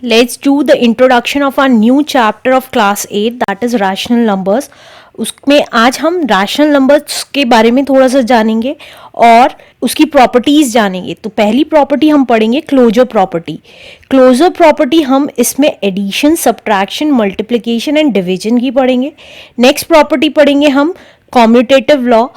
Let's do the introduction of our new chapter of class 8 that is rational numbers. उसमें आज हम rational numbers के बारे में थोड़ा सा जानेंगे और उसकी प्रॉपर्टीज जानेंगे. तो पहली प्रॉपर्टी हम पढ़ेंगे क्लोजर प्रॉपर्टी. क्लोजर प्रॉपर्टी हम इसमें addition, subtraction, multiplication and division की पढ़ेंगे. नेक्स्ट प्रॉपर्टी पढ़ेंगे हम कॉम्यूटेटिव लॉ.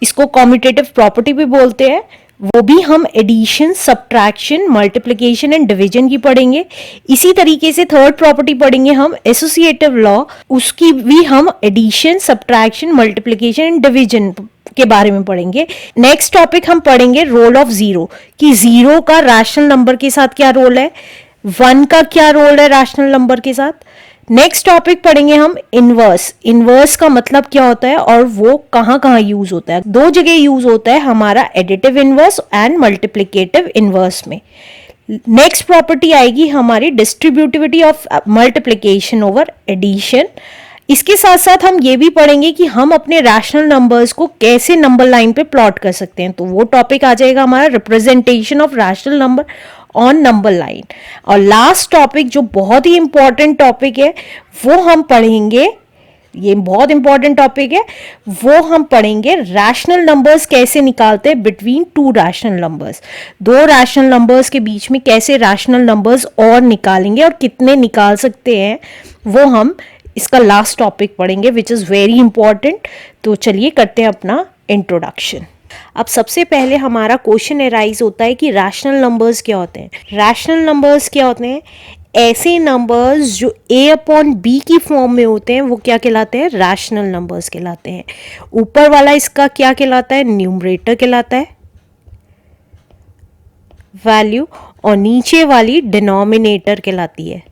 इसको कॉम्यूटेटिव प्रॉपर्टी भी बोलते हैं. वो भी हम addition, subtraction, multiplication and division की पढ़ेंगे. इसी तरीके से थर्ड प्रॉपर्टी पढ़ेंगे हम एसोसिएटिव लॉ. उसकी भी हम addition, subtraction, multiplication and division के बारे में पढ़ेंगे. नेक्स्ट टॉपिक हम पढ़ेंगे रोल ऑफ जीरो, कि जीरो का रैशनल नंबर के साथ क्या रोल है, वन का क्या रोल है रैशनल नंबर के साथ. नेक्स्ट टॉपिक पढ़ेंगे हम इनवर्स. इनवर्स का मतलब क्या होता है और वो कहाँ कहाँ यूज होता है. दो जगह यूज होता है हमारा, additive inverse and multiplicative inverse में. नेक्स्ट प्रॉपर्टी आएगी हमारी distributivity of multiplication over addition. इसके साथ साथ हम ये भी पढ़ेंगे कि हम अपने रैशनल नंबर्स को कैसे नंबर लाइन पे प्लॉट कर सकते हैं. तो वो टॉपिक आ जाएगा हमारा representation of rational number on number line. और लास्ट टॉपिक जो बहुत ही इंपॉर्टेंट टॉपिक है वो हम पढ़ेंगे, ये बहुत इंपॉर्टेंट टॉपिक है, वो हम पढ़ेंगे रैशनल नंबर्स कैसे निकालते हैं बिटवीन टू रैशनल नंबर्स. दो रैशनल नंबर्स के बीच में कैसे रैशनल नंबर्स और निकालेंगे और कितने निकाल सकते हैं, वो हम इसका लास्ट टॉपिक पढ़ेंगे विच इज़ वेरी इंपॉर्टेंट. तो चलिए करते हैं अपना इंट्रोडक्शन. अब सबसे पहले हमारा क्वेश्चन एराइज होता है कि रैशनल नंबर्स क्या होते हैं. रैशनल नंबर्स क्या होते हैं, ऐसे नंबर्स जो a अपॉन b की फॉर्म में होते हैं वो क्या कहलाते हैं, रैशनल नंबर्स कहलाते हैं. ऊपर वाला इसका क्या कहलाता है, न्यूमरेटर कहलाता है, वैल्यू, और नीचे वाली डिनोमिनेटर कहलाती है.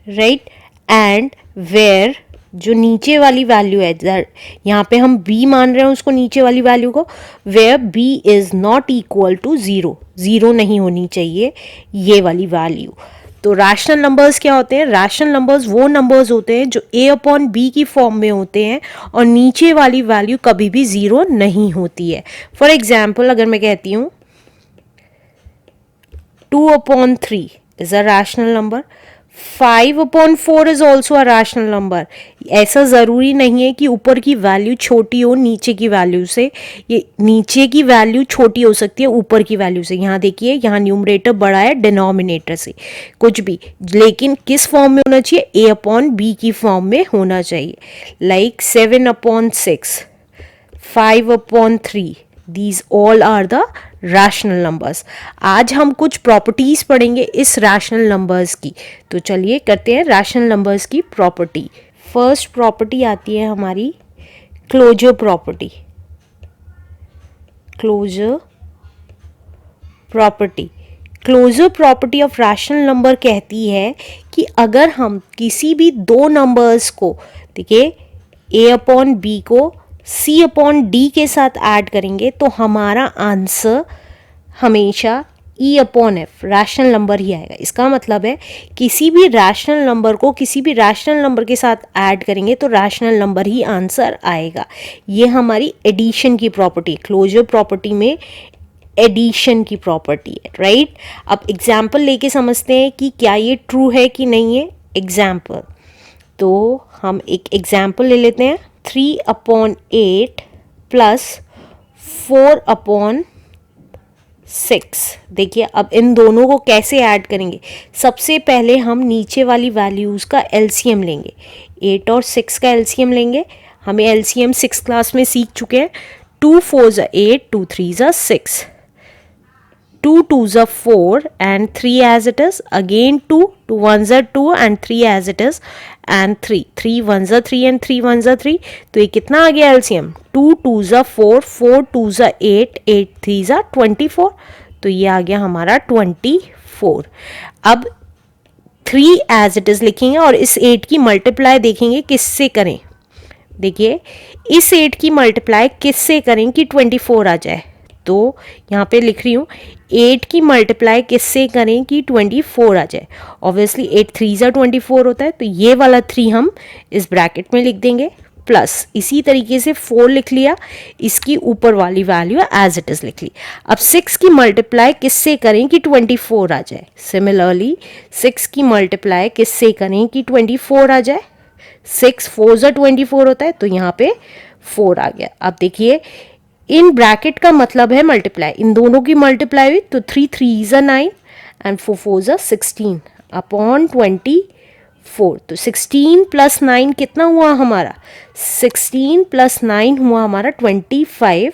राइट, एंड वेयर जो नीचे वाली वैल्यू है, यहाँ पे हम b मान रहे हैं उसको, नीचे वाली वैल्यू को, where b is not equal to zero, zero नहीं होनी चाहिए ये वाली वैल्यू. तो रैशनल नंबर्स क्या होते हैं, रैशनल नंबर्स वो नंबर्स होते हैं जो a अपॉन b की फॉर्म में होते हैं और नीचे वाली वैल्यू कभी भी जीरो नहीं होती है. फॉर एग्जाम्पल अगर मैं कहती हूँ 2/3 is a rational number, 5/4 is also a rational number. ऐसा ज़रूरी नहीं है कि ऊपर की वैल्यू छोटी हो नीचे की वैल्यू से, ये नीचे की वैल्यू छोटी हो सकती है ऊपर की वैल्यू से. यहाँ देखिए, यहाँ न्यूमरेटर बड़ा है डिनोमिनेटर से, कुछ भी, लेकिन किस फॉर्म में होना चाहिए, a अपॉन b की फॉर्म में होना चाहिए. Like 7/6, 5/3, These all are the rational numbers. आज हम कुछ प्रॉपर्टीज पढ़ेंगे इस रैशनल नंबर्स की. तो चलिए करते हैं रैशनल नंबर्स की प्रॉपर्टी. फर्स्ट प्रॉपर्टी आती है हमारी closure property. Closure property, closure property of rational number कहती है कि अगर हम किसी भी दो नंबर्स को, देखिए a अपॉन b को c अपॉन d के साथ ऐड करेंगे तो हमारा आंसर हमेशा e upon f rational number ही आएगा. इसका मतलब है किसी भी रैशनल नंबर को किसी भी रैशनल नंबर के साथ ऐड करेंगे तो रैशनल नंबर ही आंसर आएगा. ये हमारी एडिशन की प्रॉपर्टी, क्लोजर प्रॉपर्टी में एडिशन की प्रॉपर्टी है. राइट, अब एग्जाम्पल लेके समझते हैं कि क्या ये ट्रू है कि नहीं है. एग्जाम्पल, तो हम एक एग्जाम्पल ले लेते हैं. 3/8 प्लस 4/6. देखिए अब इन दोनों को कैसे ऐड करेंगे. सबसे पहले हम नीचे वाली वैल्यूज़ का एलसीएम लेंगे. 8 और 6 का एलसीएम लेंगे. हमें एलसीएम 6 क्लास में सीख चुके हैं. 2 4 8, 2 3 6, 2 2 4 and 3 as it is, again 2, 2 1 2 and 3 as it is, and 3 3 1 3 and 3 1 3. तो ये कितना आ गया एलसीएम, 2 2 4, 4 2 8, 8 3 24. तो ये आ गया हमारा 24. अब 3 as it is लिखेंगे और इस 8 की मल्टीप्लाई देखेंगे किससे करें. देखिए इस 8 की मल्टीप्लाई किससे करें कि 24 आ जाए. तो यहाँ पे लिख रही हूँ 8 की मल्टीप्लाई किससे करें कि 24 आ जाए. ऑब्वियसली 8 3 24 होता है, तो ये वाला 3 हम इस ब्रैकेट में लिख देंगे, प्लस इसी तरीके से 4 लिख लिया, इसकी ऊपर वाली वैल्यू एज इट इज लिख ली। अब 6 की मल्टीप्लाई किससे करें कि 24 आ जाए। सिमिलरली 6 की मल्टीप्लाई किससे करें कि 24 आ जाए। 6 4 ज़ा 24 होता है, तो यहाँ पे 4 आ गया। अब देखिए इन ब्रैकेट का मतलब है मल्टीप्लाई, इन दोनों की मल्टीप्लाई हुई तो 3 3 ज़ा 9 एंड 4 4 ज़ा 16 अपॉन 24। तो 16 प्लस 9 कितना हुआ हमारा, 16 प्लस 9 हुआ हमारा 25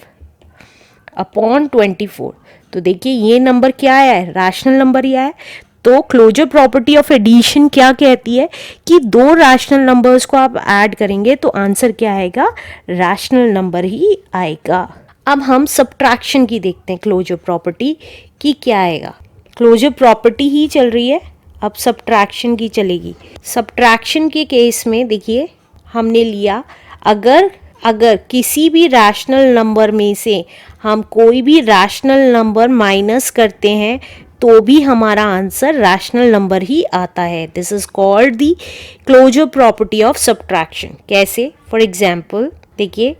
अपॉन 24। तो देखिए ये नंबर क्या आया है, रैशनल नंबर ही आया है। तो क्लोजर प्रॉपर्टी ऑफ एडिशन क्या कहती है कि दो रैशनल नंबर्स को आप ऐड करेंगे तो आंसर क्या आएगा, रैशनल नंबर ही आएगा। अब हम सब्ट्रैक्शन की देखते हैं क्लोजर प्रॉपर्टी की क्या आएगा। क्लोजर प्रॉपर्टी ही चल रही है, अब सब्ट्रैक्शन की चलेगी। सब्ट्रैक्शन के केस में देखिए हमने लिया अगर किसी भी रैशनल नंबर में से हम कोई भी रैशनल नंबर माइनस करते हैं तो भी हमारा आंसर रैशनल नंबर ही आता है। This is called the closure property of subtraction. कैसे, फॉर एग्जाम्पल देखिए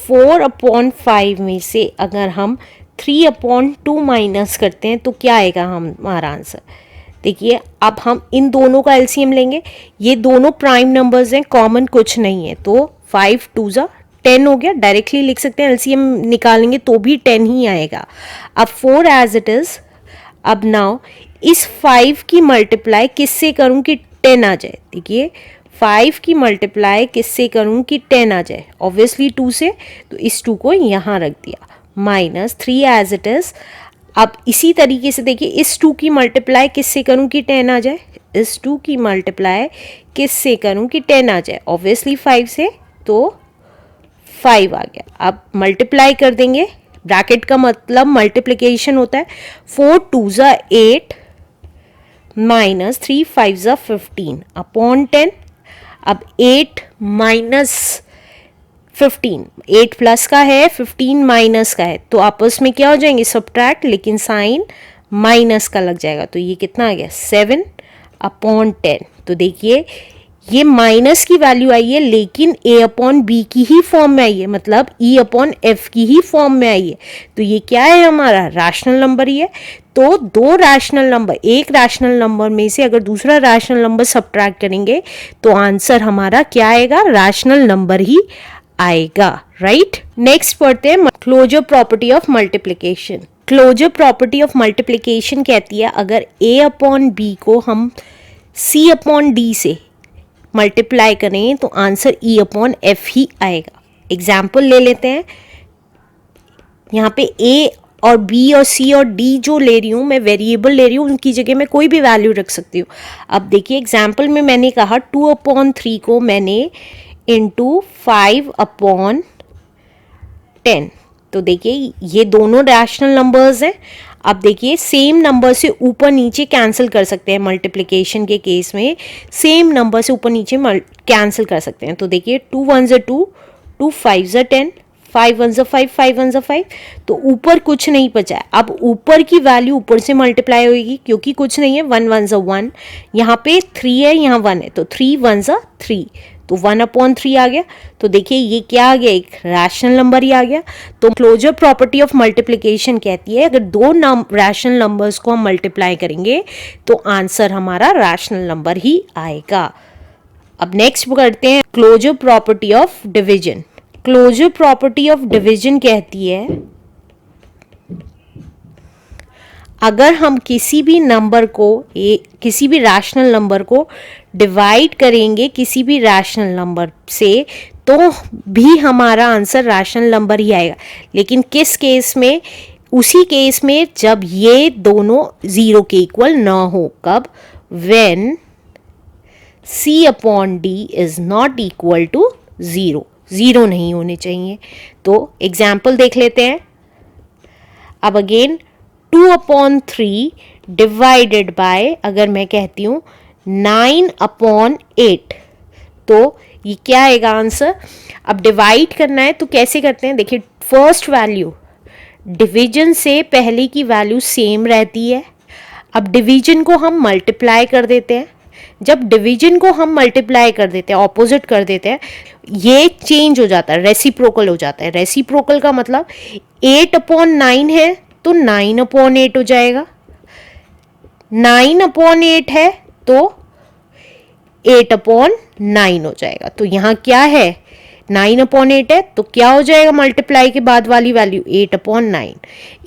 4/5 में से अगर हम 3/2 माइनस करते हैं तो क्या आएगा हमारा आंसर। देखिए अब हम इन दोनों का एलसीएम लेंगे, ये दोनों प्राइम नंबर्स हैं, कॉमन कुछ नहीं है, तो 5 2 ज़ा 10 हो गया। डायरेक्टली लिख सकते हैं, एलसीएम निकालेंगे तो भी 10 ही आएगा। अब 4 एज इट इज। अब नाउ इस 5 की मल्टीप्लाई किससे करूं कि 10 आ जाए। देखिए 5 की मल्टीप्लाई किससे करूं कि 10 आ जाए, ऑब्वियसली 2 से, तो इस 2 को यहाँ रख दिया, माइनस 3 एज इट इज। अब इसी तरीके से देखिए इस 2 की मल्टीप्लाई किससे करूं कि 10 आ जाए, इस 2 की मल्टीप्लाई किससे करूं कि 10 आ जाए, ऑब्वियसली 5 से, तो 5 आ गया। अब मल्टीप्लाई कर देंगे, ब्रैकेट का मतलब मल्टीप्लिकेशन होता है। 4 2 ज़ा 8 माइनस 3 5 ज़ा 15 अपॉन 10। अब 8 माइनस 15, 8 प्लस का है 15 माइनस का है, तो आपस में क्या हो जाएंगे, सब्ट्रैक्ट, लेकिन साइन माइनस का लग जाएगा, तो ये कितना आ गया 7 अपॉन 10। तो देखिए ये माइनस की वैल्यू आई है लेकिन a अपॉन बी की ही फॉर्म में आई है, मतलब e अपॉन एफ की ही फॉर्म में आई है, तो ये क्या है हमारा रैशनल नंबर ही है। तो दो रैशनल नंबर, एक रैशनल नंबर में से अगर दूसरा रैशनल नंबर सब्ट्रैक्ट करेंगे तो आंसर हमारा क्या आएगा, रैशनल नंबर ही आएगा, राइट। नेक्स्ट पढ़ते हैं closure property of multiplication. Closure property of multiplication कहती है अगर a अपॉन बी को हम c अपॉन डी से मल्टीप्लाई करें तो आंसर e अपॉन एफ ही आएगा। एग्जाम्पल ले लेते हैं, यहाँ पे a और b और c और d जो ले रही हूँ मैं, वेरिएबल ले रही हूँ, उनकी जगह मैं कोई भी वैल्यू रख सकती हूँ। अब देखिए एग्जाम्पल में मैंने कहा 2/3 को मैंने इंटू 5/10, तो देखिए ये दोनों रैशनल नंबर्स हैं। अब देखिए सेम नंबर से ऊपर नीचे कैंसिल कर सकते हैं, मल्टीप्लिकेशन के केस में सेम नंबर से ऊपर नीचे कैंसिल कर सकते हैं। तो देखिए 2 1 ज़ा 2, 2 5 ज़ा 10, 5 1 ज़ा 5, 5 1 ज़ा 5, तो ऊपर कुछ नहीं बचा है। अब ऊपर की वैल्यू ऊपर से मल्टीप्लाई होगी क्योंकि कुछ नहीं है, 1 1 ज़ा 1, यहाँ पे 3 है, यहाँ 1 है, तो 3 1 ज़ा 3, तो 1/3 आ गया। तो देखिए ये क्या आ गया, एक रैशनल नंबर ही आ गया। तो क्लोजर प्रॉपर्टी ऑफ मल्टीप्लिकेशन कहती है अगर दो रैशनल नंबर्स को हम मल्टीप्लाई करेंगे तो आंसर हमारा रैशनल नंबर ही आएगा। अब नेक्स्ट करते हैं closure property of division. Closure property of division कहती है अगर हम किसी भी नंबर को किसी भी रैशनल नंबर को डिवाइड करेंगे किसी भी रैशनल नंबर से तो भी हमारा आंसर रैशनल नंबर ही आएगा, लेकिन किस केस में, उसी केस में जब ये दोनों 0 के इक्वल ना हो। कब, when c upon d is not equal to 0, 0 नहीं होने चाहिए। तो एग्जाम्पल देख लेते हैं। अब अगेन 2/3 डिवाइडेड बाय, अगर मैं कहती हूँ 9/8, तो ये क्या आएगा आंसर। अब डिवाइड करना है तो कैसे करते हैं, देखिए फर्स्ट वैल्यू डिवीजन से पहले की वैल्यू सेम रहती है। अब डिवीजन को हम मल्टीप्लाई कर देते हैं, जब डिवीजन को हम मल्टीप्लाई कर देते हैं, ऑपोजिट कर देते हैं, ये चेंज हो जाता है, रेसिप्रोकल हो जाता है। रेसिप्रोकल का मतलब 8/9 है तो 9/8 हो जाएगा, 9/8 है तो 8/9 हो जाएगा। तो यहाँ क्या है, 9/8 है तो क्या हो जाएगा मल्टीप्लाई के बाद वाली वैल्यू 8/9।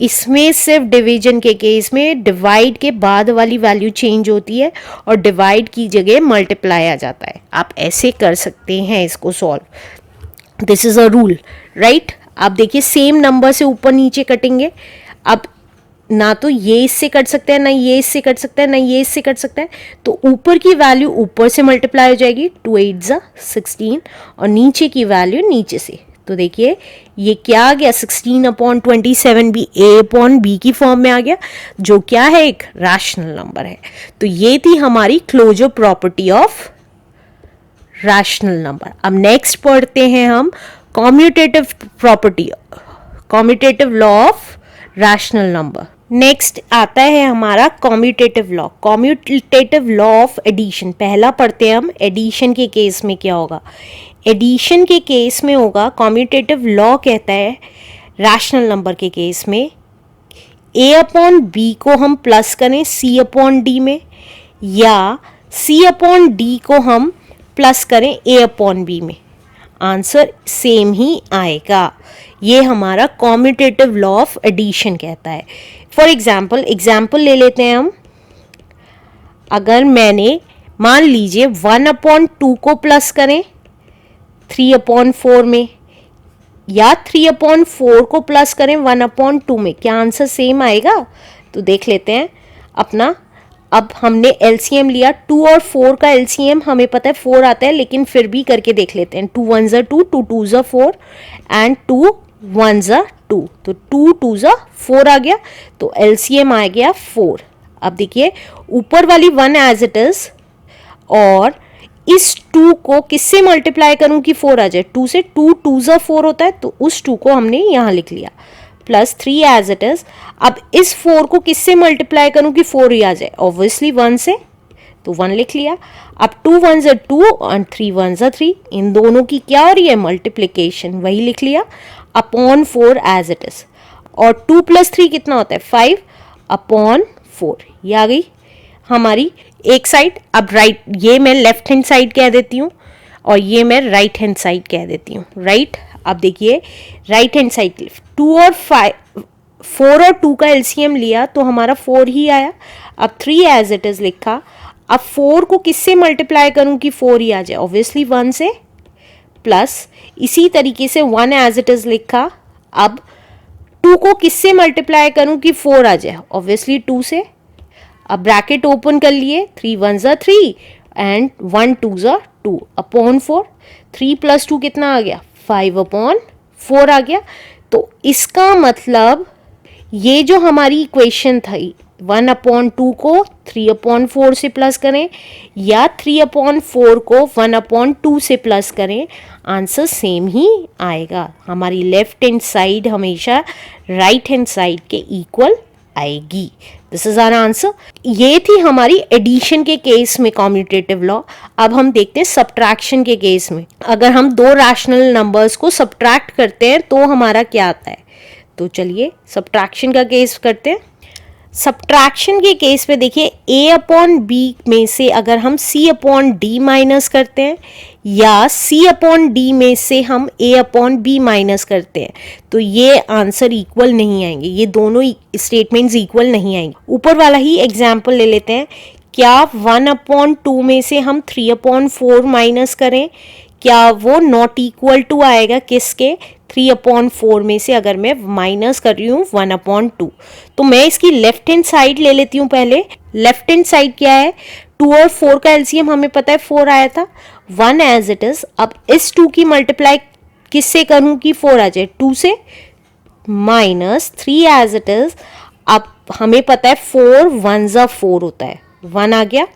इसमें सिर्फ डिवीजन के केस में डिवाइड के बाद वाली वैल्यू चेंज होती है और डिवाइड की जगह मल्टीप्लाई आ जाता है। आप ऐसे कर सकते हैं इसको solve, this is a rule, right. आप देखिए सेम नंबर से ऊपर नीचे कटेंगे, अब ना तो ये इससे कट सकता है, ना ये इससे कट सकता है, ना ये इससे कट सकता है, तो ऊपर की वैल्यू ऊपर से मल्टीप्लाई हो जाएगी, 2 8 16, और नीचे की वैल्यू नीचे से। तो देखिए ये क्या आ गया, 16/27 भी a/b की फॉर्म में आ गया, जो क्या है, एक रैशनल नंबर है। तो ये थी हमारी closure property of rational number. अब नेक्स्ट पढ़ते हैं हम commutative property, commutative law of rational number. Next आता है हमारा commutative law, commutative law of addition. पहला पढ़ते हैं हम एडिशन के केस में क्या होगा। एडिशन के केस में होगा, कॉम्यूटेटिव लॉ कहता है रैशनल नंबर के केस में a/b को हम प्लस करें c/d में, या c/d को हम प्लस करें a/b में, आंसर सेम ही आएगा। ये हमारा कॉम्यूटेटिव लॉ ऑफ एडिशन कहता है। फॉर एग्जाम्पल ले लेते हैं हम। अगर मैंने मान लीजिए 1/2 को प्लस करें 3/4 में, या 3/4 को प्लस करें 1/2 में, क्या आंसर सेम आएगा? तो देख लेते हैं अपना। अब हमने एलसीएम लिया, 2 और 4 का एलसीएम हमें पता है 4 आता है, लेकिन फिर भी करके देख लेते हैं। 2 1 2, 2 2 4 एंड 2 1 2, तो 2 2 4 आ गया, तो एलसीएम आ गया 4। अब देखिए ऊपर वाली 1 एज इट इज, और इस 2 को किससे मल्टीप्लाई करूं कि 4 आ जाए? 2 से। 2 2 4 होता है, तो उस 2 को हमने यहां लिख लिया, प्लस 3 एज इट इज। अब इस 4 को किससे मल्टीप्लाई करूं कि 4 ही आ जाए? ऑब्वियसली 1 से, तो 1 लिख लिया। अब 2 1 2 और 3 1 3, इन दोनों की क्या हो रही है? मल्टीप्लीकेशन, वही लिख लिया अपॉन 4 एज इट इज। और 2 + 3 कितना होता है? 5/4। ये आ गई हमारी एक साइड। अब राइट, ये मैं लेफ्ट हैंड साइड कह देती हूँ और ये मैं राइट हैंड साइड कह देती हूँ, राइट। अब देखिए राइट हैंड साइड 2 और 5, 4 और 2 का एलसीएम लिया तो हमारा 4 ही आया। अब 3 एज इट इज लिखा। अब 4 को किससे मल्टीप्लाई करूं कि 4 ही आ जाए? ऑब्वियसली 1 से, प्लस इसी तरीके से 1 एज इट इज लिखा। अब 2 को किससे मल्टीप्लाई करूं कि 4 आ जाए? ऑब्वियसली 2 से। अब ब्रैकेट ओपन कर लिए, 3 1 3 एंड 1 2 2 अपॉन 4। 3 + 2 कितना आ गया? 5/4 आ गया। तो इसका मतलब ये जो हमारी इक्वेशन थी, 1/2 को 3/4 से प्लस करें या 3/4 को 1/2 से प्लस करें, आंसर सेम ही आएगा। हमारी लेफ्ट हैंड साइड हमेशा राइट हैंड साइड के इक्वल आएगी। This is our answer. ये थी हमारी एडिशन के केस में कॉम्यूटेटिव लॉ। अब हम देखते हैं सब्ट्रैक्शन के केस में। अगर हम दो रैशनल नंबर्स को सब्ट्रैक्ट करते हैं तो हमारा क्या आता है? तो चलिए सब्ट्रैक्शन का केस करते हैं। सब्ट्रैक्शन के केस में देखिए a/b में से अगर हम c/d माइनस करते हैं या c/d में से हम a/b माइनस करते हैं तो ये आंसर इक्वल नहीं आएंगे, ये दोनों स्टेटमेंट्स इक्वल नहीं आएंगे। ऊपर वाला ही एग्जाम्पल ले लेते हैं। क्या 1/2 में से हम 3/4 माइनस करें, क्या वो नॉट इक्वल टू आएगा किसके? 3/4 में से अगर मैं माइनस कर रही हूँ 1/2। तो मैं इसकी लेफ्ट हैंड साइड ले लेती हूँ। पहले लेफ्ट हैंड साइड क्या है? 2 और 4 का एलसीएम हमें पता है 4 आया था, 1 एज इट इज। अब इस 2 की मल्टीप्लाई किससे करूँ कि 4 आ जाए? 2 से, माइनस 3 एज इट इज। अब हमें पता है 4 1 4 होता है, 1 आ गया।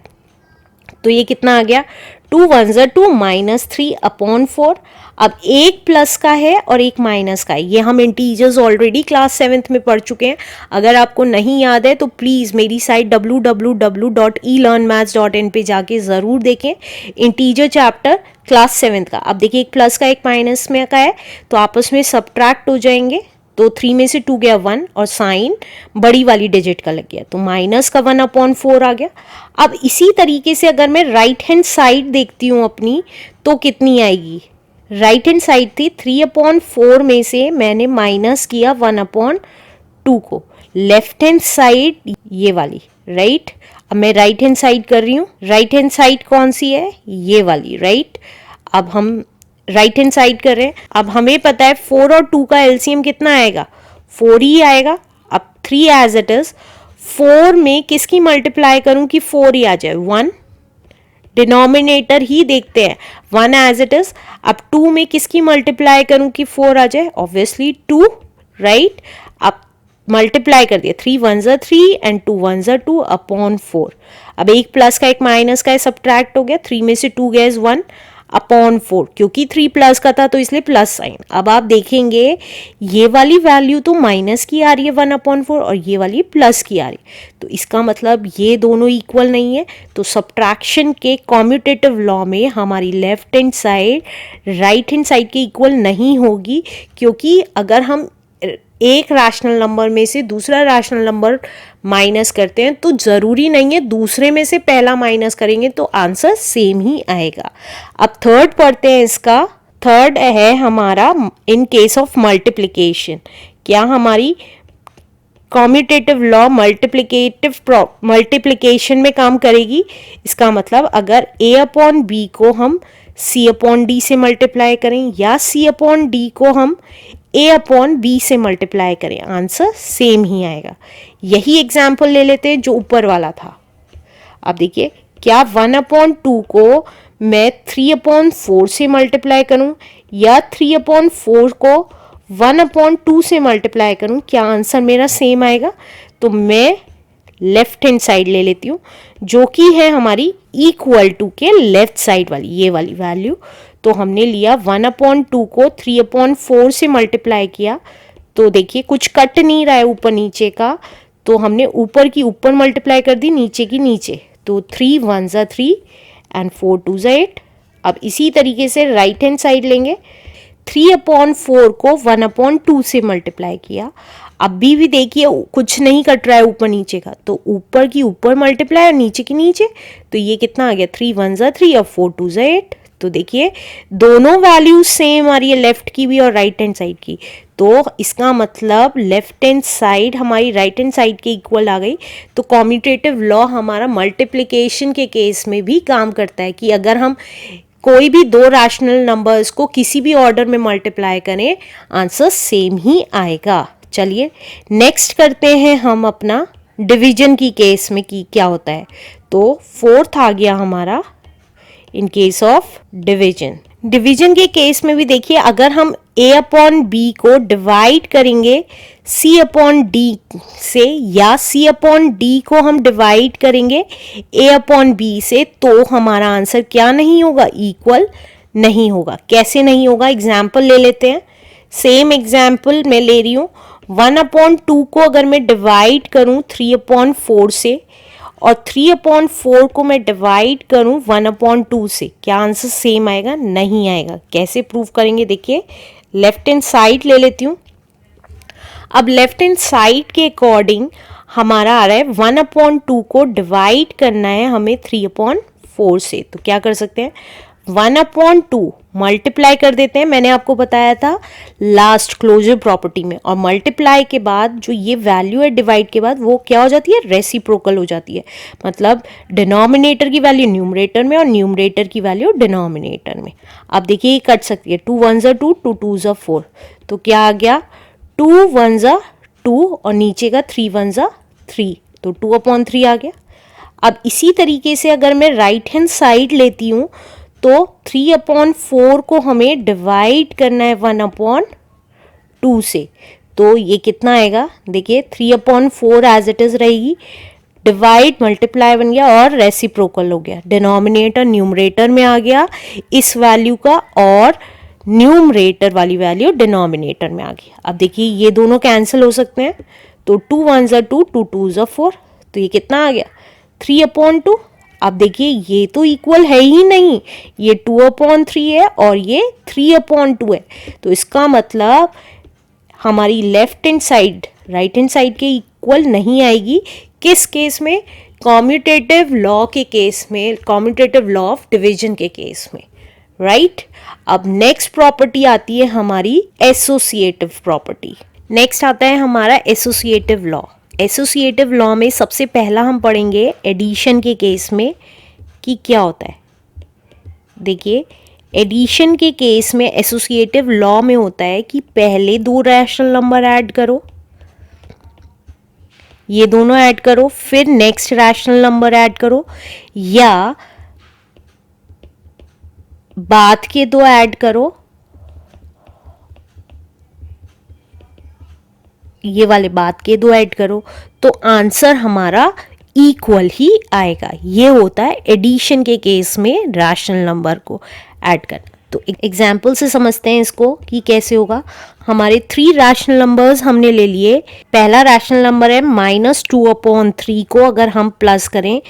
तो ये कितना आ गया, 2 वन ज़ा 2 -3/4। अब एक प्लस का है और एक माइनस का है, ये हम इंटीजर्स ऑलरेडी क्लास 7th में पढ़ चुके हैं। अगर आपको नहीं याद है तो प्लीज़ मेरी साइट www.elearnmaths.in पे जाके ज़रूर देखें, इंटीजर चैप्टर क्लास 7th का। अब देखिए एक प्लस का एक माइनस में का है, तो आपस में सब्ट्रैक्ट हो जाएंगे, तो 3 में से 2 गया 1 और साइन बड़ी वाली डिजिट का लग गया, तो माइनस का 1/4 आ गया। अब इसी तरीके से अगर मैं राइट हैंड साइड देखती हूँ अपनी, तो कितनी आएगी, राइट हैंड साइड थी 3/4 में से मैंने माइनस किया 1/2 को, लेफ्ट हैंड साइड ये वाली, राइट। अब मैं राइट हैंड साइड कर रही हूँ, राइट हैंड साइड कौन सी है, ये वाली, राइट। अब हम राइट हैंड साइड कर रहे हैं, अब हमें पता है 4 और 2 का एलसीएम कितना आएगा, 4 ही आएगा। अब 3 एज इट इज, 4 में किसकी मल्टीप्लाई करूं कि 4 ही आ जाए, 1, डिनोमिनेटर ही देखते हैं 1 एज इट इज। अब 2 में किसकी मल्टीप्लाई करूं कि 4 आ जाए, ऑब्वियसली 2, राइट। अब मल्टीप्लाई कर दिया, 3 वन ज़ा 3 एंड 2 वन ज़ा 2/4। अब एक प्लस का एक माइनस का है, सब्ट्रैक्ट हो गया, 3 में से 2 गया 1/4, क्योंकि 3 प्लस का था तो इसलिए प्लस साइन। अब आप देखेंगे ये वाली वैल्यू तो माइनस की आ रही है 1/4 और ये वाली प्लस की आ रही है, तो इसका मतलब ये दोनों इक्वल नहीं है। तो सब्ट्रैक्शन के कॉम्यूटेटिव लॉ में हमारी left hand side right hand side के इक्वल नहीं होगी, क्योंकि अगर हम एक रैशनल नंबर में से दूसरा रैशनल नंबर माइनस करते हैं तो ज़रूरी नहीं है दूसरे में से पहला माइनस करेंगे तो आंसर सेम ही आएगा। अब थर्ड पढ़ते हैं, इसका थर्ड है हमारा इन केस ऑफ मल्टीप्लिकेशन। क्या हमारी कॉम्यूटेटिव लॉ मल्टीप्लिकेशन में काम करेगी, इसका मतलब अगर a/b को हम c/d से मल्टीप्लाई करें या c/d को हम a/b से मल्टीप्लाई करें, आंसर सेम ही आएगा। यही एग्जाम्पल ले लेते हैं जो ऊपर वाला था। अब देखिए, क्या 1/2 को मैं 3/4 से मल्टीप्लाई करूं या 3/4 को 1/2 से मल्टीप्लाई करूं, क्या आंसर मेरा सेम आएगा। तो मैं लेफ्ट हैंड साइड ले लेती हूँ जो कि है हमारी इक्वल टू के लेफ्ट साइड वाली, ये वाली वैल्यू। तो हमने लिया 1/2 को 3/4 से मल्टीप्लाई किया, तो देखिए कुछ कट नहीं रहा है ऊपर नीचे का, तो हमने ऊपर की ऊपर मल्टीप्लाई कर दी, नीचे की नीचे, तो 3 वन ज़ा 3 एंड 4 टू ज़ा 8। अब इसी तरीके से राइट हैंड साइड लेंगे, 3/4 को 1/2 से मल्टीप्लाई किया। अभी भी देखिए कुछ नहीं कट रहा है ऊपर नीचे का, तो ऊपर की ऊपर मल्टीप्लाई और नीचे की नीचे, तो ये कितना आ गया, 3 वन ज़ा 3 और 4 टू ज़ा 8। तो देखिए दोनों वैल्यूज सेम आ रही है, लेफ्ट की भी और राइट हैंड साइड की, तो इसका मतलब लेफ्ट हैंड साइड हमारी राइट हैंड साइड के इक्वल आ गई। तो कॉम्यूटेटिव लॉ हमारा मल्टीप्लिकेशन के केस में भी काम करता है कि अगर हम कोई भी दो रैशनल नंबर्स को किसी भी ऑर्डर में मल्टीप्लाई करें, आंसर सेम ही आएगा। चलिए नेक्स्ट करते हैं हम अपना डिवीजन की केस में कि क्या होता है। तो फोर्थ आ गया हमारा इन केस ऑफ डिवीजन। डिवीजन के केस में भी देखिए, अगर हम a/b को डिवाइड करेंगे c/d से या c/d को हम डिवाइड करेंगे a/b से, तो हमारा आंसर क्या नहीं होगा, इक्वल नहीं होगा। कैसे नहीं होगा, एग्जाम्पल ले लेते हैं। सेम एग्जाम्पल मैं ले रही हूँ, 1/2 को अगर मैं डिवाइड करूँ 3/4 से और 3/4 को मैं डिवाइड करूं 1/2 से, क्या आंसर सेम आएगा, नहीं आएगा। कैसे प्रूव करेंगे, देखिए लेफ्ट हैंड साइड ले लेती हूं। अब लेफ्ट हैंड साइड के अकॉर्डिंग हमारा आ रहा है 1/2 को डिवाइड करना है हमें 3/4 से, तो क्या कर सकते हैं, 1/2 मल्टीप्लाई कर देते हैं। मैंने आपको बताया था लास्ट क्लोजर प्रॉपर्टी में, और मल्टीप्लाई के बाद जो ये वैल्यू है डिवाइड के बाद वो क्या हो जाती है, रेसिप्रोकल हो जाती है। मतलब डिनोमिनेटर की वैल्यू न्यूमरेटर में और न्यूमरेटर की वैल्यू डिनोमिनेटर में। अब देखिए ये कट सकती है, 2 वन ज़ा 2, 2 टू ज़ा 4, तो क्या आ गया, 2 वन ज़ा 2 और नीचे का 3 वन ज़ा 3, तो 2/3 आ गया। अब इसी तरीके से अगर मैं राइट हैंड साइड लेती हूँ तो 3/4 को हमें डिवाइड करना है 1/2 से, तो ये कितना आएगा, देखिए 3/4 एज इट इज रहेगी, डिवाइड मल्टीप्लाई बन गया और रेसिप्रोकल हो गया। डिनोमिनेटर न्यूमरेटर में आ गया इस वैल्यू का और न्यूमरेटर वाली वैल्यू डिनोमिनेटर में आ गई। अब देखिए ये दोनों कैंसिल हो सकते हैं, तो 2 1 ज़ा 2, 2 2 ज़ा 4, तो ये कितना आ गया 3/2। अब देखिए ये तो इक्वल है ही नहीं, ये 2/3 है और ये 3/2 है, तो इसका मतलब हमारी left hand side right hand side के इक्वल नहीं आएगी। किस केस में? कॉम्यूटेटिव लॉ के केस में, कॉम्यूटेटिव लॉ ऑफ डिवीजन के केस में, राइट। अब नेक्स्ट प्रॉपर्टी आती है हमारी एसोसिएटिव प्रॉपर्टी। नेक्स्ट आता है हमारा एसोसिएटिव लॉ। एसोसिएटिव लॉ में सबसे पहला हम पढ़ेंगे एडिशन के केस में कि क्या होता है। देखिए एडिशन के केस में एसोसिएटिव लॉ में होता है कि पहले दो रैशनल नंबर ऐड करो, ये दोनों ऐड करो, फिर नेक्स्ट रैशनल नंबर ऐड करो, या बाद के दो ऐड करो, ये वाले बाद के दो ऐड करो, तो आंसर हमारा इक्वल ही आएगा। ये होता है एडिशन के केस में रैशनल नंबर को ऐड करना। तो एग्जाम्पल से समझते हैं इसको कि कैसे होगा। हमारे 3 रैशनल नंबर्स हमने ले लिए। पहला रैशनल नंबर है -2/3 को अगर हम प्लस करें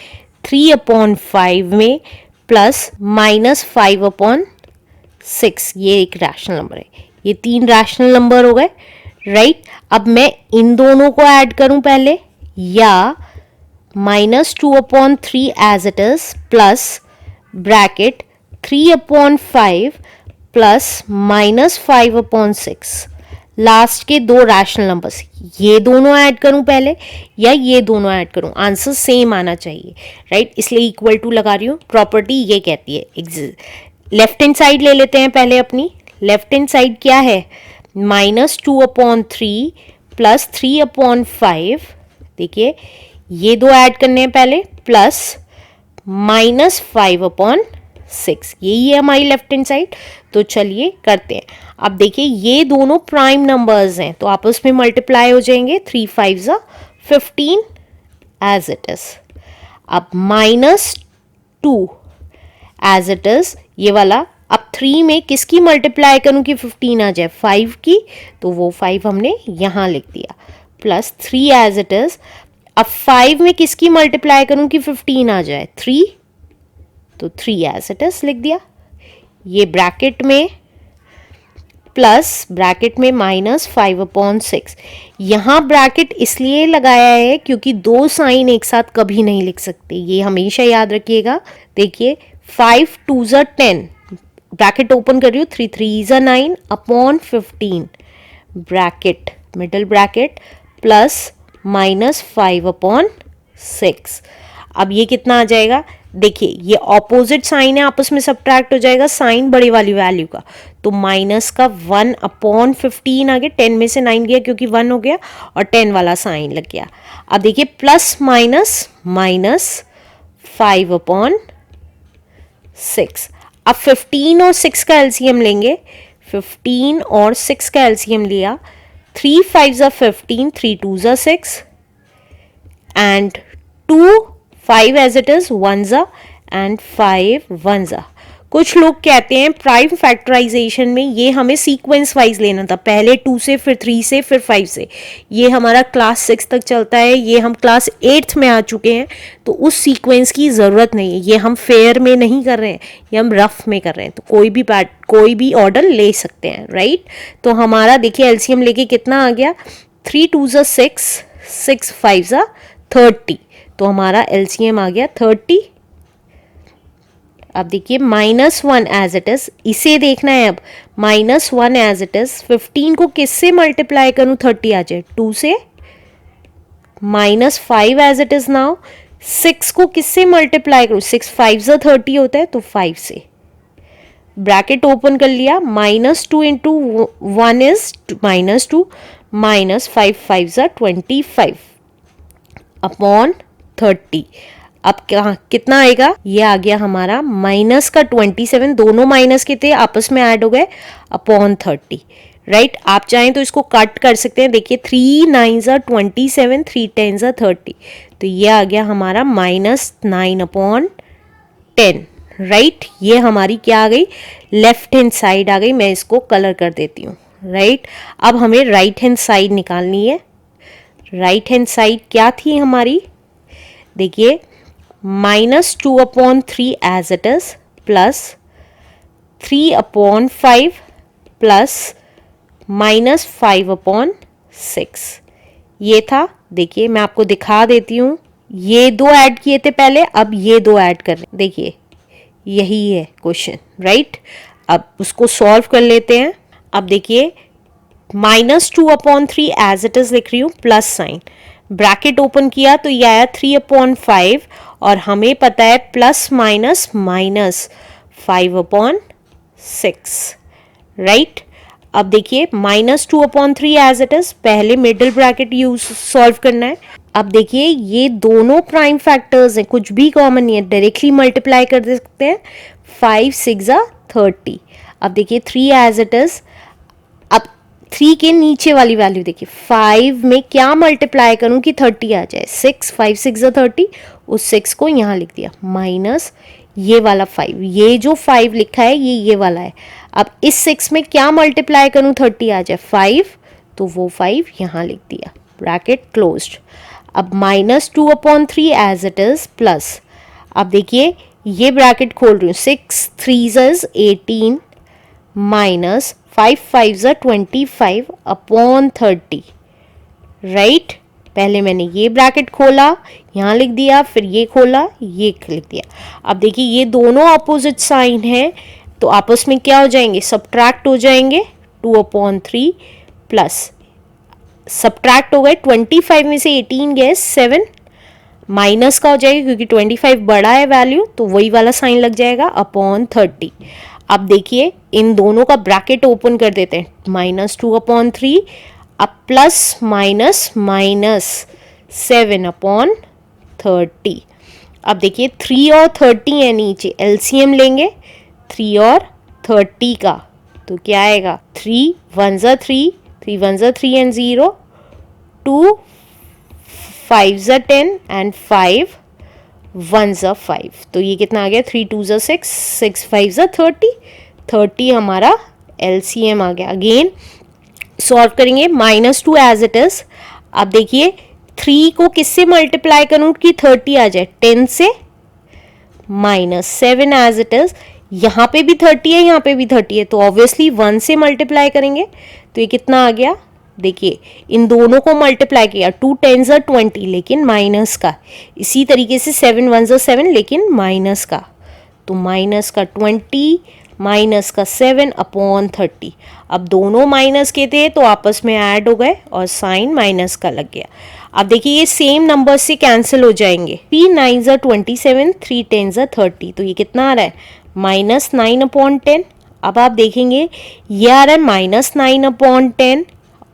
3/5 में प्लस -5/6, ये एक रैशनल नंबर है। ये 3 रैशनल नंबर हो गए, राइट। अब मैं इन दोनों को ऐड करूं पहले, या -2/3 as it is plus bracket 3/5 plus -5/6, last के दो रैशनल नंबर्स, ये दोनों ऐड करूं पहले या ये दोनों ऐड करूं, आंसर सेम आना चाहिए, राइट। इसलिए इक्वल टू लगा रही हूं। प्रॉपर्टी ये कहती है, लेफ्ट हैंड साइड ले लेते हैं पहले अपनी। लेफ्ट हैंड साइड क्या है? -2/3 प्लस 3/5, देखिए ये दो ऐड करने हैं पहले, प्लस -5/6, यही है हमारी लेफ्ट हैंड साइड। तो चलिए करते हैं। अब देखिए ये दोनों प्राइम नंबर्स हैं तो आपस में मल्टीप्लाई हो जाएंगे, 3 5 ज़ा 15 एज इट इज। अब -2 एज इट इज ये वाला। अब 3 में किसकी मल्टीप्लाई करूं कि 15 आ जाए? 5 की, तो वो 5 हमने यहां लिख दिया, प्लस 3 एज इट इज। अब 5 में किसकी मल्टीप्लाई करूं कि 15 आ जाए? 3, तो 3 एज इट इज लिख दिया। ये ब्रैकेट में प्लस ब्रैकेट में -5/6। यहाँ ब्रैकेट इसलिए लगाया है क्योंकि दो साइन एक साथ कभी नहीं लिख सकते, ये हमेशा याद रखिएगा। देखिए 5 2 ज़ा 10, ब्रैकेट ओपन कर रही हूँ, 3 3 ज़ा 9 upon 15, bracket middle bracket plus -5/6। अब ये कितना आ जाएगा? देखिए ये ऑपोजिट साइन है, आपस में सब्ट्रैक्ट हो जाएगा साइन बड़ी वाली वैल्यू का, तो माइनस का 1/15 आ गया, 10 में से 9 गया क्योंकि 1 हो गया और 10 वाला साइन लग गया। अब देखिए प्लस माइनस -5/6। अब 15 और 6 का एलसीएम लेंगे, 15 और 6 का एलसीएम लिया, 3 5 ज़ा 15, 3 2 ज़ा 6 एंड 2 5 एज इट इज 1 ज़ा एंड 5 1 ज़ा। कुछ लोग कहते हैं प्राइम फैक्टराइजेशन में ये हमें सीक्वेंस वाइज लेना था, पहले 2 से फिर 3 से फिर 5 से। ये हमारा क्लास 6 तक चलता है, ये हम क्लास 8th में आ चुके हैं, तो उस सीक्वेंस की ज़रूरत नहीं है। ये हम फेयर में नहीं कर रहे हैं, ये हम रफ में कर रहे हैं, तो कोई भी ऑर्डर ले सकते हैं, राइट। तो हमारा देखिए एलसीएम लेके कितना आ गया, 3 2 ज़ा 6, 6 5 ज़ा 30, तो हमारा एलसीएम आ गया 30। अब देखिए -1 एज इट इज, इसे देखना है। अब -1 एज इट इज, 15 को किससे मल्टीप्लाई करूं 30 आ जाए? 2 से। -5 एज इट इज नाउ, 6 को किससे मल्टीप्लाई करूं? 6 5 ज़ा 30 होता है, तो 5 से। ब्रैकेट ओपन कर लिया, -2 इंटू 1 इज -2, -5 5 ज़ा 25 अपॉन 30। अब कितना आएगा? ये आ गया हमारा माइनस का 27, दोनों माइनस के थे आपस में ऐड हो गए, अपॉन 30, राइट आप चाहें तो इसको कट कर सकते हैं। देखिए 3 9s are 27, 3 10s are 30, तो ये आ गया हमारा -9/10। राइट ये हमारी क्या आ गई, लेफ्ट हैंड साइड आ गई। मैं इसको कलर कर देती हूँ। राइट अब हमें राइट हैंड साइड निकालनी है। राइट हैंड साइड क्या थी हमारी, देखिए -2/3 as it is plus 3/5 plus -5/6 ये था। देखिए मैं आपको दिखा देती हूँ, ये दो ऐड किए थे पहले, अब ये दो ऐड कर रहे हैं। देखिए यही है क्वेश्चन। राइट अब उसको सॉल्व कर लेते हैं। अब देखिए -2/3 एज इट इज लिख रही हूँ, प्लस साइन, ब्रैकेट ओपन किया तो ये आया 3/5 और हमें पता है प्लस माइनस माइनस 5/6। राइट अब देखिए -2/3 एज इट इज, पहले मिडिल ब्रैकेट यूज सॉल्व करना है। अब देखिए ये दोनों प्राइम फैक्टर्स हैं, कुछ भी कॉमन नहीं है, डायरेक्टली मल्टीप्लाई कर दे सकते हैं। 5 6 30। अब देखिए 3 एज इट इज, अब 3 के नीचे वाली वैल्यू देखिए, 5 में क्या मल्टीप्लाई करूं कि 30 आ जाए, 6 5 6 30, उस 6 को यहाँ लिख दिया माइनस ये वाला 5, ये जो 5 लिखा है ये वाला है। अब इस 6 में क्या मल्टीप्लाई करूं 30 आ जाए 5, तो वो 5 यहाँ लिख दिया, ब्रैकेट क्लोज्ड। अब -2/3 एज इट इज प्लस, अब देखिए ये ब्रैकेट खोल रही हूँ, 6 3s is 18 minus 5 5s are 25/30। Right पहले मैंने ये ब्रैकेट खोला, यहाँ लिख दिया, फिर ये खोला, ये लिख दिया। अब देखिए ये दोनों अपोजिट साइन है तो आपस में क्या हो जाएंगे, सब्ट्रैक्ट हो जाएंगे। 2/3 प्लस सब्ट्रैक्ट हो गए, 25 में से 18 गए 7, माइनस का हो जाएगा क्योंकि 25 बड़ा है वैल्यू, तो वही वाला साइन लग जाएगा /30। अब देखिए इन दोनों का ब्रैकेट ओपन कर देते हैं, -2/3 अब प्लस माइनस माइनस 7/30। अब देखिए 3 और 30 है नीचे, एलसीएम लेंगे 3 और 30 का, तो क्या आएगा, 3 1s are 3, 3 1s are 3 and 0, 2 5s are 10 and 5 1s are 5, तो ये कितना आ गया, 3 2s are 6, 6 5s are 30, 30 हमारा एलसीएम आ गया। अगेन सॉल्व करेंगे, -2 एज इट इज। अब देखिए 3 को किससे मल्टीप्लाई करूं कि 30 आ जाए, 10 से, -7 एज इट इज, यहाँ पे भी 30 है, यहाँ पे भी 30 है, तो ऑब्वियसली 1 से मल्टीप्लाई करेंगे, तो ये कितना आ गया, देखिए इन दोनों को मल्टीप्लाई किया, 2 10s are 20 लेकिन माइनस का, इसी तरीके से 7 1s are 7 लेकिन माइनस का, तो माइनस का 20 माइनस का 7/30। अब दोनों माइनस के थे तो आपस में ऐड हो गए और साइन माइनस का लग गया। अब देखिए ये सेम नंबर से कैंसिल हो जाएंगे, 3 9s are 27, 3 10s are 30, तो ये कितना आ रहा है, -9/10। अब आप देखेंगे ये आ रहा है -9/10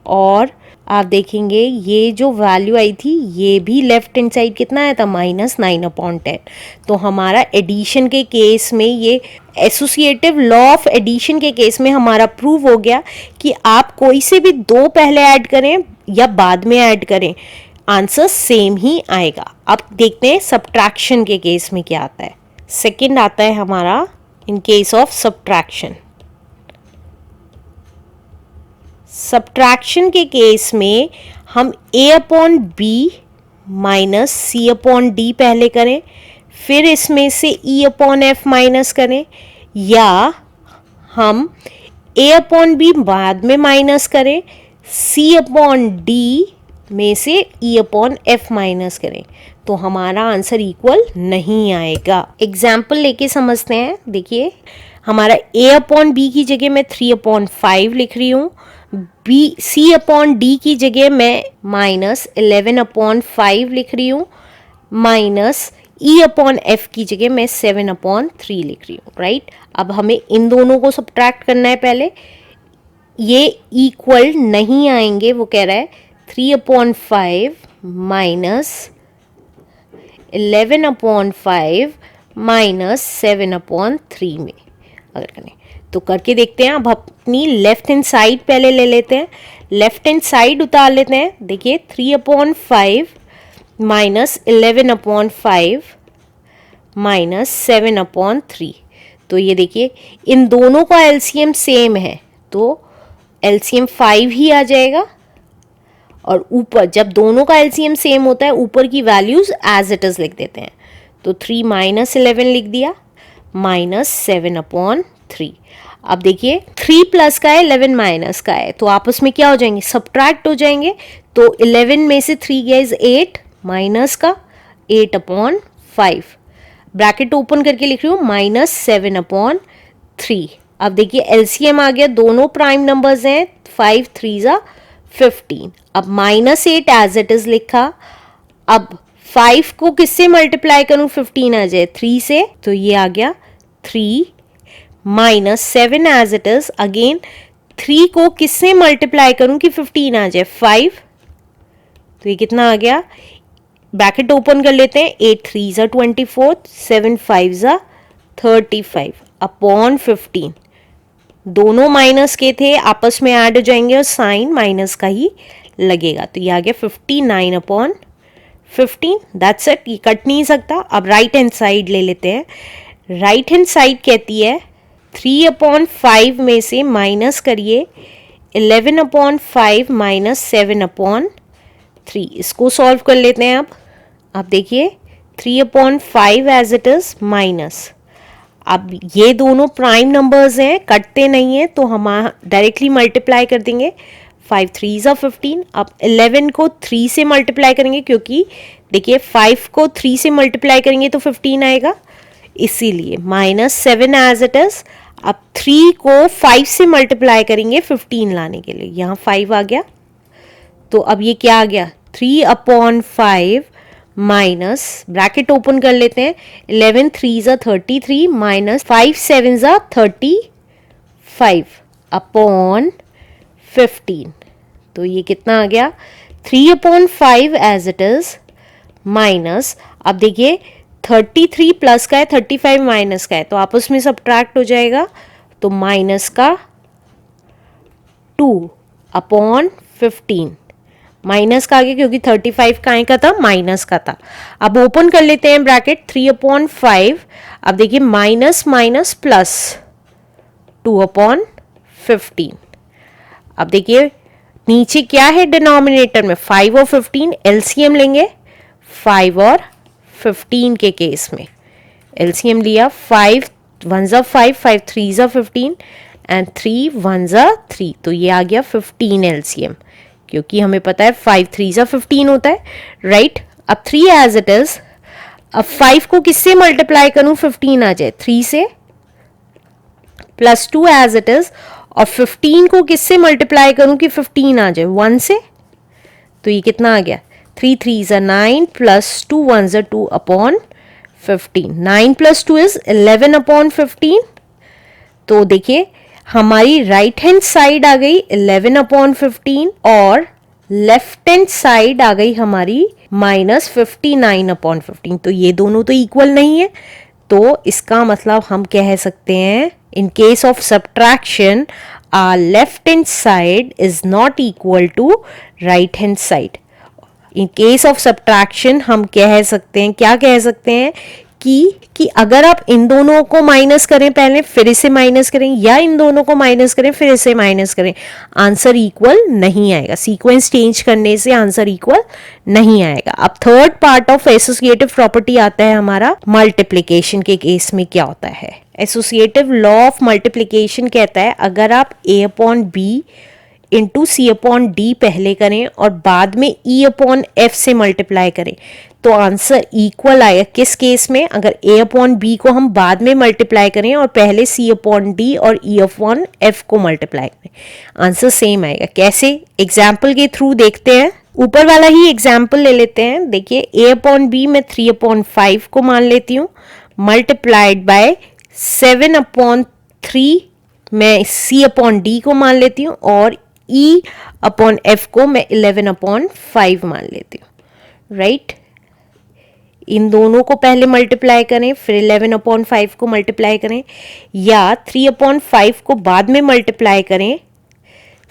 और आप देखेंगे ये जो वैल्यू आई थी ये भी लेफ्ट हैंड साइड कितना आया था, -9/10। तो हमारा एडिशन के केस में, ये एसोसिएटिव लॉ ऑफ एडिशन के केस में हमारा प्रूव हो गया कि आप कोई से भी दो पहले ऐड करें या बाद में ऐड करें, आंसर सेम ही आएगा। अब देखते हैं सब्ट्रैक्शन के केस में क्या आता है। सेकंड आता है हमारा इन केस ऑफ सब्ट्रैक्शन। सब्ट्रैक्शन के केस में हम a/b माइनस c/d पहले करें, फिर इसमें से e/f माइनस करें, या हम a/b बाद में माइनस करें, c/d में से e/f माइनस करें, तो हमारा आंसर इक्वल नहीं आएगा। एग्जाम्पल लेके समझते हैं। देखिए हमारा a/b की जगह मैं 3/5 लिख रही हूँ, c/d की जगह मैं -11/5 लिख रही हूँ, माइनस e/f की जगह मैं 7/3 लिख रही हूँ। राइट अब हमें इन दोनों को सब्ट्रैक्ट करना है पहले, ये इक्वल नहीं आएंगे, वो कह रहा है 3/5 माइनस 11/5 माइनस 7/3 में अगर करें तो करके देखते हैं। अब अपनी लेफ्ट हैंड साइड पहले ले लेते हैं, लेफ्ट हैंड साइड उतार लेते हैं। देखिए 3/5 माइनस 11/5 माइनस 7/3। तो ये देखिए इन दोनों का एलसीएम सेम है तो एलसीएम 5 ही आ जाएगा, और ऊपर जब दोनों का एलसीएम सेम होता है ऊपर की वैल्यूज एज इट इज लिख देते हैं। तो 3 माइनस 11 लिख दिया माइनस 7/3। अब देखिए 3 प्लस का है 11 माइनस का है, तो आपस में क्या हो जाएंगे, सब्ट्रैक्ट हो जाएंगे। तो 11 में से 3 गया इज 8 माइनस का 8/5, ब्रैकेट ओपन करके लिख रही हूँ माइनस 7/3। अब देखिए एलसीएम आ गया, दोनों प्राइम नंबर्स हैं, 5 3 15। अब माइनस 8 एज इट इज लिखा। अब 5 को किससे मल्टीप्लाई करूं 15 आ जाए, 3 से, तो ये आ गया 3 minus 7 as it is. Again 3 को किससे मल्टीप्लाई करूं कि 15 आ जाए, 5, तो ये कितना आ गया, ब्रैकेट ओपन कर लेते हैं, 8 3 24, 7 5 35 अपॉन 15। दोनों माइनस के थे, आपस में ऐड हो जाएंगे और साइन माइनस का ही लगेगा। तो ये आ गया 59/15। दैट्स इट, ये कट नहीं सकता। अब राइट हैंड साइड ले लेते हैं। राइट हैंड साइड कहती है 3/5 में से माइनस करिए 11/5 माइनस 7/3। इसको सॉल्व कर लेते हैं। अब देखिए 3/5 एज इट इज माइनस, अब ये दोनों प्राइम नंबर्स हैं, कटते नहीं हैं, तो हम डायरेक्टली मल्टीप्लाई कर देंगे। 5 3 15। अब 11 को 3 से मल्टीप्लाई करेंगे, क्योंकि देखिए 5 को 3 से मल्टीप्लाई करेंगे तो 15 आएगा, इसीलिए माइनस 7 एज इट इज। अब 3 को 5 से मल्टीप्लाई करेंगे 15 लाने के लिए, यहाँ 5 आ गया, तो अब ये क्या आ गया, 3/5 माइनस, ब्रैकेट ओपन कर लेते हैं, 11 3 33 माइनस 5 7 35 अपॉन 15। तो ये कितना आ गया, 3/5 एज इट इज माइनस, अब देखिए 33 प्लस का है 35 माइनस का है, तो आपस में सब्ट्रैक्ट हो जाएगा, तो माइनस का 2/15, माइनस का आगे क्योंकि 35 काहे का था, माइनस का था। अब ओपन कर लेते हैं ब्रैकेट, 3/5। अब देखिए माइनस माइनस प्लस 2/15। अब देखिए नीचे क्या है डिनोमिनेटर में, 5 और 15, एलसीएम लेंगे 5 और 15 के केस में। एलसीएम लिया, 5 1 5, 5 3 15 एंड 3 1 3, तो ये आ गया 15 एलसीएम, क्योंकि हमें पता है 5 3 15 होता है, राइट। अब 3 एज इट इज। अब 5 को किससे मल्टीप्लाई करूं 15 आ जाए, 3 से, प्लस 2 एज इट इज, और 15 को किससे मल्टीप्लाई करूं कि 15 आ जाए, 1 से, तो ये कितना आ गया, 3 3 9 प्लस 2 1 2 अपॉन 15। 9 plus 2 is 11/15। तो देखिए हमारी राइट हैंड साइड आ गई 11/15 और लेफ्ट हैंड साइड आ गई हमारी माइनस 59/15। तो ये दोनों तो इक्वल नहीं है, तो इसका मतलब हम कह सकते हैं in case of subtraction our left hand side is not equal to right hand side. In case of subtraction हम कह सकते हैं, क्या कह सकते हैं कि अगर आप इन दोनों को माइनस करें पहले फिर इसे माइनस करें, या इन दोनों को माइनस करें फिर इसे माइनस करें, आंसर इक्वल नहीं आएगा। सीक्वेंस चेंज करने से आंसर इक्वल नहीं आएगा। अब third part of associative property आता है हमारा मल्टीप्लिकेशन के केस में क्या होता है। एसोसिएटिव लॉ ऑफ मल्टीप्लिकेशन कहता है अगर आप a/b इंटू c/d पहले करें और बाद में e/f से मल्टीप्लाई करें तो आंसर इक्वल आएगा। किस केस में, अगर a/b को हम बाद में मल्टीप्लाई करें और पहले c/d और e/f को मल्टीप्लाई करें, आंसर सेम आएगा। कैसे, एग्जाम्पल के थ्रू देखते हैं। ऊपर वाला ही एग्जाम्पल ले लेते हैं। देखिए a/b में 3/5 को मान लेती हूँ, मल्टीप्लाइड बाय 7/3 मैं c/d को मान लेती हूँ और e/f को मैं 11/5 मान लेती हूँ, राइट। इन दोनों को पहले मल्टीप्लाई करें, फिर 11/5 को मल्टीप्लाई करें, या 3/5 को बाद में मल्टीप्लाई करें,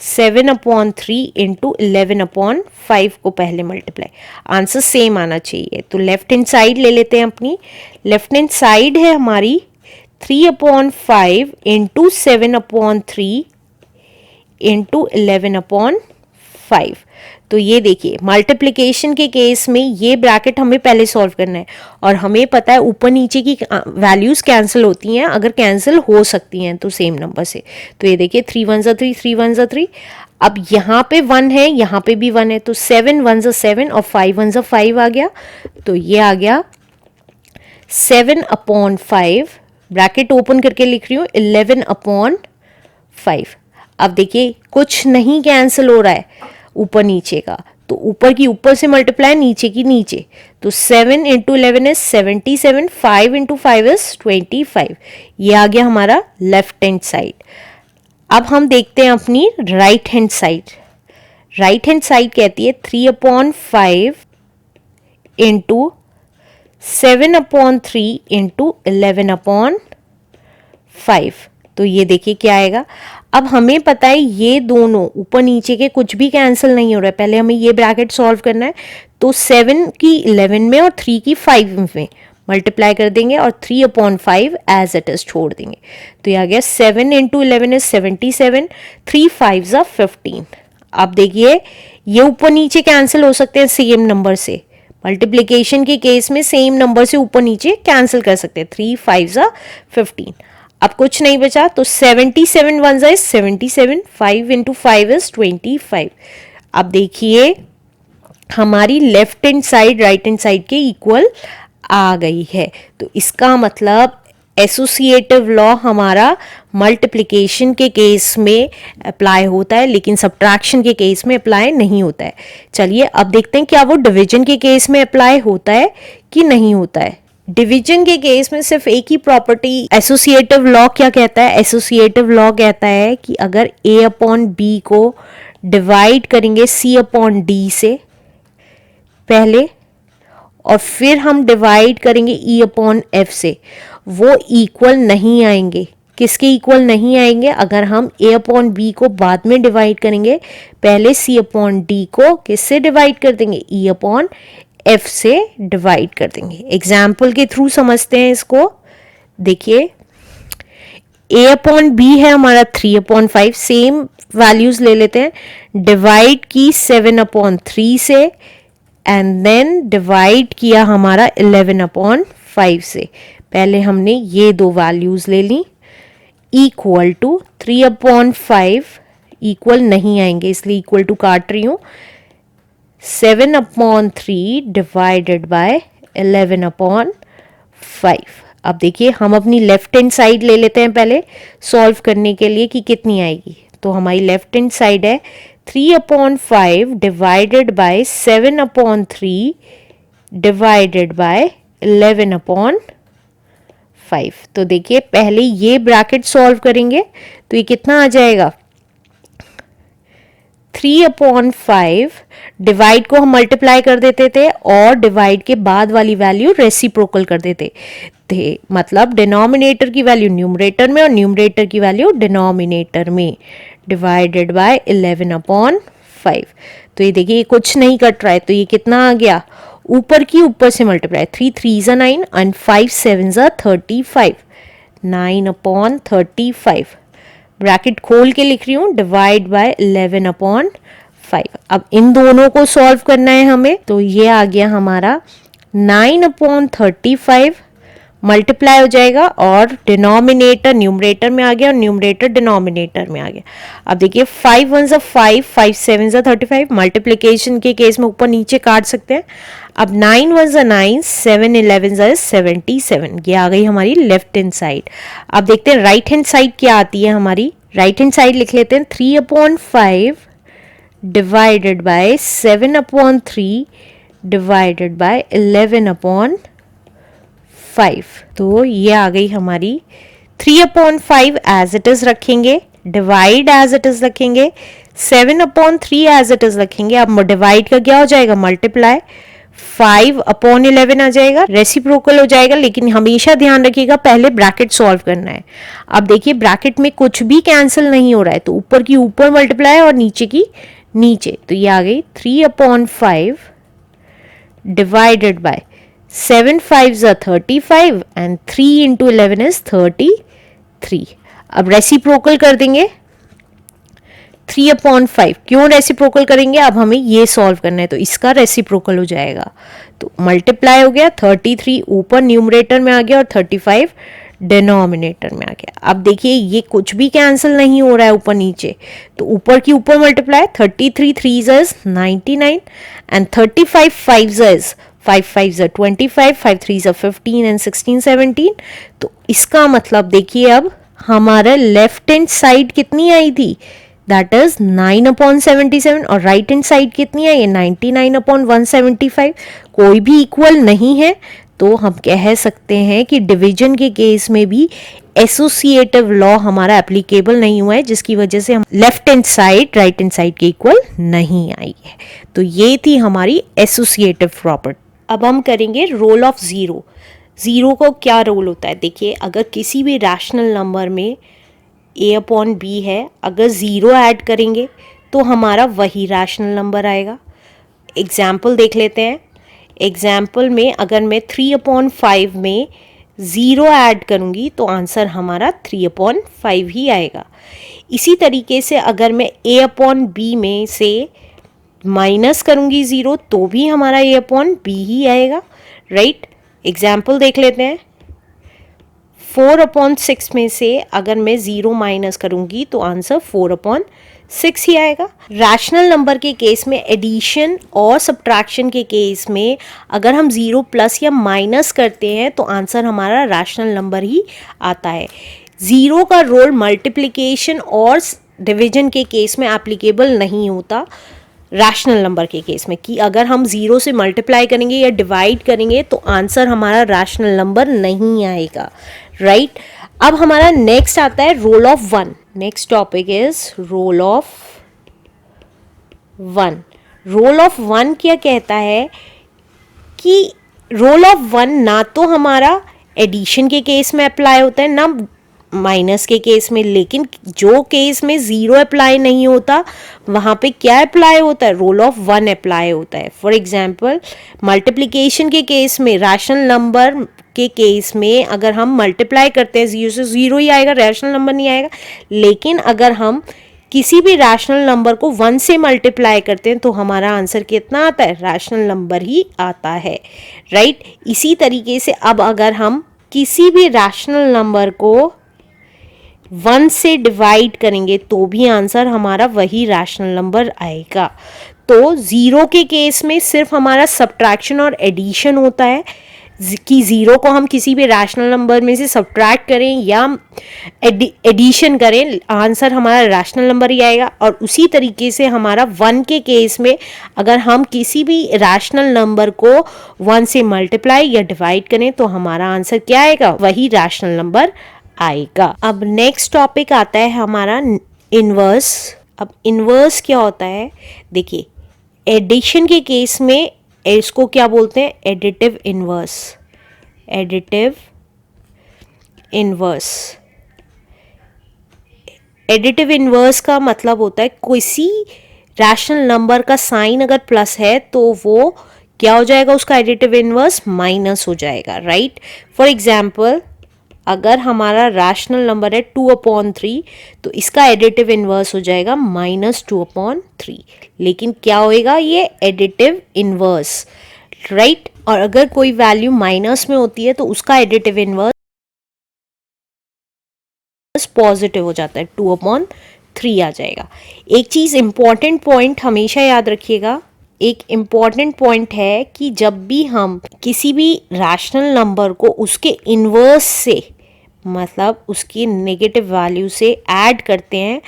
7/3 इंटू 11/5 को पहले मल्टीप्लाई। आंसर सेम आना चाहिए। तो लेफ्ट हैंड साइड ले लेते हैं अपनी। लेफ्ट हैंड साइड है हमारी 3/5 इंटू 7/3 इंटू 11/5। तो ये देखिए मल्टीप्लिकेशन के केस में ये ब्रैकेट हमें पहले सॉल्व करना है, और हमें पता है ऊपर नीचे की वैल्यूज कैंसिल होती हैं, अगर कैंसिल हो सकती हैं तो सेम नंबर से। तो ये देखिए 3 1 3, 3 1 3। अब यहाँ पे 1 है, यहाँ पे भी 1 है, तो 7 1 7 और 5 1 5 आ गया। तो ये आ गया 7/5, ब्रैकेट ओपन करके लिख रही हूँ 11/5। अब देखिए कुछ नहीं कैंसिल हो रहा है ऊपर नीचे का, तो ऊपर की ऊपर से मल्टीप्लाई, नीचे की नीचे। तो 7 इंटू 11 इज 77, 5 इंटू 5 इज 25। ये आ गया हमारा लेफ्ट हैंड साइड। अब हम देखते हैं अपनी right hand side. Right hand side कहती है 3/5 इंटू 7/3 इंटू 11/5। तो ये देखिए क्या आएगा। अब हमें पता है ये दोनों ऊपर नीचे के कुछ भी कैंसिल नहीं हो रहा है, पहले हमें ये ब्रैकेट सॉल्व करना है। तो 7 की 11 में और 3 की 5 में मल्टीप्लाई कर देंगे, और 3/5 एज इट इज छोड़ देंगे। तो ये आ गया 7 इंटू 11 इज 77, 3 5 15। अब देखिए ये ऊपर नीचे कैंसिल हो सकते हैं सेम नंबर से। मल्टीप्लिकेशन के केस में सेम नंबर से ऊपर नीचे कैंसिल कर सकते हैं। 3 5 15। अब कुछ नहीं बचा, तो 77 1 इज 77, 5 इंटू 5 इज 25। अब देखिए हमारी left hand side right hand side के इक्वल आ गई है। तो इसका मतलब एसोसिएटिव लॉ हमारा मल्टीप्लिकेशन के केस में अप्लाई होता है, लेकिन सब्ट्रैक्शन के केस में अप्लाई नहीं होता है। चलिए अब देखते हैं क्या वो डिवीजन के केस में अप्लाई होता है कि नहीं होता है। डिवीजन के केस में सिर्फ एक ही प्रॉपर्टी, एसोसिएटिव लॉ क्या कहता है? एसोसिएटिव लॉ कहता है कि अगर a/b को डिवाइड करेंगे c/d से पहले, और फिर हम डिवाइड करेंगे e/f से, वो इक्वल नहीं आएंगे। किसके इक्वल नहीं आएंगे? अगर हम a/b को बाद में डिवाइड करेंगे, पहले c/d को किससे डिवाइड कर देंगे? e/f से डिवाइड कर देंगे। एग्जाम्पल के थ्रू समझते हैं इसको। देखिए a/b है हमारा 3/5, सेम वैल्यूज ले लेते हैं, डिवाइड की 7/3 से, एंड देन डिवाइड किया हमारा 11/5 से। पहले हमने ये दो वैल्यूज ले ली, इक्वल टू 3/5 इक्वल नहीं आएंगे इसलिए इक्वल टू काट रही हूं, 7/3 डिवाइडेड बाय 11/5। अब देखिए हम अपनी लेफ्ट हैंड साइड ले लेते हैं पहले सॉल्व करने के लिए कि कितनी आएगी। तो हमारी लेफ्ट हैंड साइड है 3/5 डिवाइडेड बाय 7/3 डिवाइडेड बाय 11/5। तो देखिए पहले ये ब्रैकेट सॉल्व करेंगे तो ये कितना आ जाएगा, 3/5 डिवाइड को हम मल्टीप्लाई कर देते थे और डिवाइड के बाद वाली वैल्यू रेसिप्रोकल कर देते थे, मतलब डिनोमिनेटर की वैल्यू न्यूमरेटर में और न्यूमरेटर की वैल्यू डिनोमिनेटर में, डिवाइडेड बाय 11/5। तो ये देखिए कुछ नहीं कट रहा है, तो ये कितना आ गया, ऊपर की ऊपर से मल्टीप्लाई, 3 3 9 एंड 5 7 35, 9/35। ब्रैकेट खोल के लिख रही हूँ, डिवाइड बाय 11/5। अब इन दोनों को सॉल्व करना है हमें, तो ये आ गया हमारा 9/35 मल्टीप्लाई हो जाएगा और डिनोमिनेटर न्यूमरेटर में आ गया और न्यूमरेटर डिनोमिनेटर में आ गया। अब देखिए 5 1 5, 5 7 35, मल्टीप्लिकेशन के केस में ऊपर नीचे काट सकते हैं। अब 9 1 9, 7 11 77, ये आ गई हमारी लेफ्ट हैंड साइड। अब देखते हैं राइट हैंड साइड क्या आती है हमारी। राइट हैंड साइड लिख लेते हैं 3/5 डिवाइडेड बाय 7/3 डिवाइडेड बाय 11/5। तो ये आ गई हमारी 3/5 एज इट इज रखेंगे, डिवाइड एज इट इज रखेंगे, 7/3 एज इट इज रखेंगे। अब डिवाइड का क्या हो जाएगा, मल्टीप्लाई, 5/11 आ जाएगा, रेसिप्रोकल हो जाएगा। लेकिन हमेशा ध्यान रखिएगा पहले ब्रैकेट सॉल्व करना है। अब देखिए ब्रैकेट में कुछ भी कैंसिल नहीं हो रहा है, तो ऊपर की ऊपर मल्टीप्लाई और नीचे की नीचे, तो ये आ गई 3/5 divided by 7 5s are 35 and 3 into 11 is 33। अब रेसिप्रोकल कर देंगे 3/5। क्यों रेसिप्रोकल करेंगे, अब हमें ये सॉल्व करना है, तो इसका रेसिप्रोकल हो जाएगा। तो मल्टीप्लाई हो गया, 33 ऊपर न्यूमरेटर में आ गया और 35 डिनोमिनेटर में आ गया। अब देखिए ये कुछ भी कैंसिल नहीं हो रहा है ऊपर नीचे, तो ऊपर की ऊपर multiply, 33 3s is 99 and 35 5s is 5 5s are 25, 5 3s are 15 and 16 17। तो इसका मतलब देखिए अब हमारा लेफ्ट हैंड साइड कितनी आई थी, दैट इज 9/77, और राइट हैंड साइड कितनी आई है 99/175। कोई भी इक्वल नहीं है, तो हम कह सकते हैं कि डिवीजन के केस में भी एसोसिएटिव लॉ हमारा एप्लीकेबल नहीं हुआ है, जिसकी वजह से हम left hand side right hand side के इक्वल नहीं आई है। तो ये थी हमारी एसोसिएटिव प्रॉपर्टी। अब हम करेंगे रोल ऑफ ज़ीरो। ज़ीरो का क्या रोल होता है, देखिए अगर किसी भी रैशनल नंबर में a/b है, अगर ज़ीरो ऐड करेंगे तो हमारा वही रैशनल नंबर आएगा। एग्जाम्पल देख लेते हैं। एग्जाम्पल में अगर मैं 3/5 में ज़ीरो ऐड करूँगी तो आंसर हमारा 3/5 ही आएगा। इसी तरीके से अगर मैं a/b में से माइनस करूँगी ज़ीरो तो भी हमारा a/b ही आएगा, राइट। एग्जाम्पल देख लेते हैं। 4/6 में से अगर मैं ज़ीरो माइनस करूँगी तो आंसर 4/6 ही आएगा। रैशनल नंबर के केस में एडिशन और सब्ट्रैक्शन के केस में अगर हम ज़ीरो प्लस या माइनस करते हैं तो आंसर हमारा रैशनल नंबर ही आता है। ज़ीरो का रोल मल्टीप्लिकेशन और डिवीजन के केस में एप्लीकेबल नहीं होता रैशनल नंबर के केस में, कि अगर हम ज़ीरो से मल्टीप्लाई करेंगे या डिवाइड करेंगे तो आंसर हमारा रैशनल नंबर नहीं आएगा, राइट। अब हमारा नेक्स्ट आता है role of one. Next topic is role of one. Role of one क्या कहता है कि रोल ऑफ वन ना तो हमारा एडिशन के केस में अप्लाई होता है ना माइनस के केस में, लेकिन जो केस में ज़ीरो अप्लाई नहीं होता वहाँ पे क्या अप्लाई होता है, रोल ऑफ वन अप्लाई होता है। फॉर एग्जांपल मल्टीप्लिकेशन के केस में, रैशनल नंबर के केस में अगर हम मल्टीप्लाई करते हैं ज़ीरो से, ज़ीरो ही आएगा, रैशनल नंबर नहीं आएगा। लेकिन अगर हम किसी भी रैशनल नंबर को वन से मल्टीप्लाई करते हैं तो हमारा आंसर कितना आता है, रैशनल नंबर ही आता है, राइट। इसी तरीके से अब अगर हम किसी भी रैशनल नंबर को वन से डिवाइड करेंगे तो भी आंसर हमारा वही रैशनल नंबर आएगा। तो ज़ीरो के केस में सिर्फ हमारा सब्ट्रैक्शन और एडिशन होता है, कि ज़ीरो को हम किसी भी रैशनल नंबर में से सब्ट्रैक्ट करें या एडिशन करें, आंसर हमारा रैशनल नंबर ही आएगा। और उसी तरीके से हमारा वन के केस में अगर हम किसी भी रैशनल नंबर को वन से मल्टीप्लाई या डिवाइड करें तो हमारा आंसर क्या आएगा, वही रैशनल नंबर आएगा। अब नेक्स्ट टॉपिक आता है हमारा इनवर्स। अब इनवर्स क्या होता है, देखिए एडिशन के केस में इसको क्या बोलते हैं, additive inverse. Additive inverse. Additive inverse का मतलब होता है किसी रैशनल नंबर का साइन अगर प्लस है तो वो क्या हो जाएगा, उसका एडिटिव इनवर्स माइनस हो जाएगा, राइट। फॉर एग्जाम्पल अगर हमारा रैशनल नंबर है 2/3 तो इसका एडिटिव इनवर्स हो जाएगा -2/3। लेकिन क्या होएगा, ये एडिटिव इनवर्स, राइट। और अगर कोई वैल्यू माइनस में होती है तो उसका एडिटिव इनवर्स पॉजिटिव हो जाता है, 2/3 आ जाएगा। एक चीज़ इंपॉर्टेंट पॉइंट हमेशा याद रखिएगा, एक इम्पॉर्टेंट पॉइंट है कि जब भी हम किसी भी रैशनल नंबर को उसके इन्वर्स से, मतलब उसकी नेगेटिव वैल्यू से ऐड करते हैं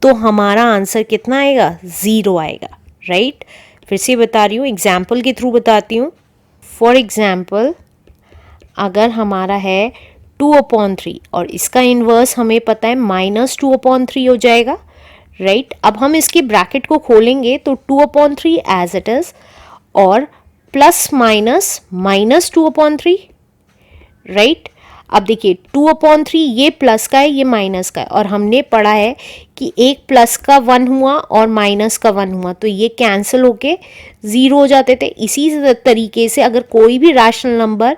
तो हमारा आंसर कितना आएगा, ज़ीरो आएगा, राइट। फिर से बता रही हूँ, एग्जाम्पल के थ्रू बताती हूँ। फॉर एग्जाम्पल अगर हमारा है 2/3 और इसका इन्वर्स हमें पता है -2/3 हो जाएगा, राइट। अब हम इसके ब्रैकेट को खोलेंगे तो 2/3 एज इट इज़ और प्लस माइनस माइनस 2/3, राइट। अब देखिए 2/3 ये प्लस का है, ये माइनस का है, और हमने पढ़ा है कि एक प्लस का 1 हुआ और माइनस का 1 हुआ तो ये कैंसिल होके 0 हो जाते थे। इसी तरीके से अगर कोई भी रैशनल नंबर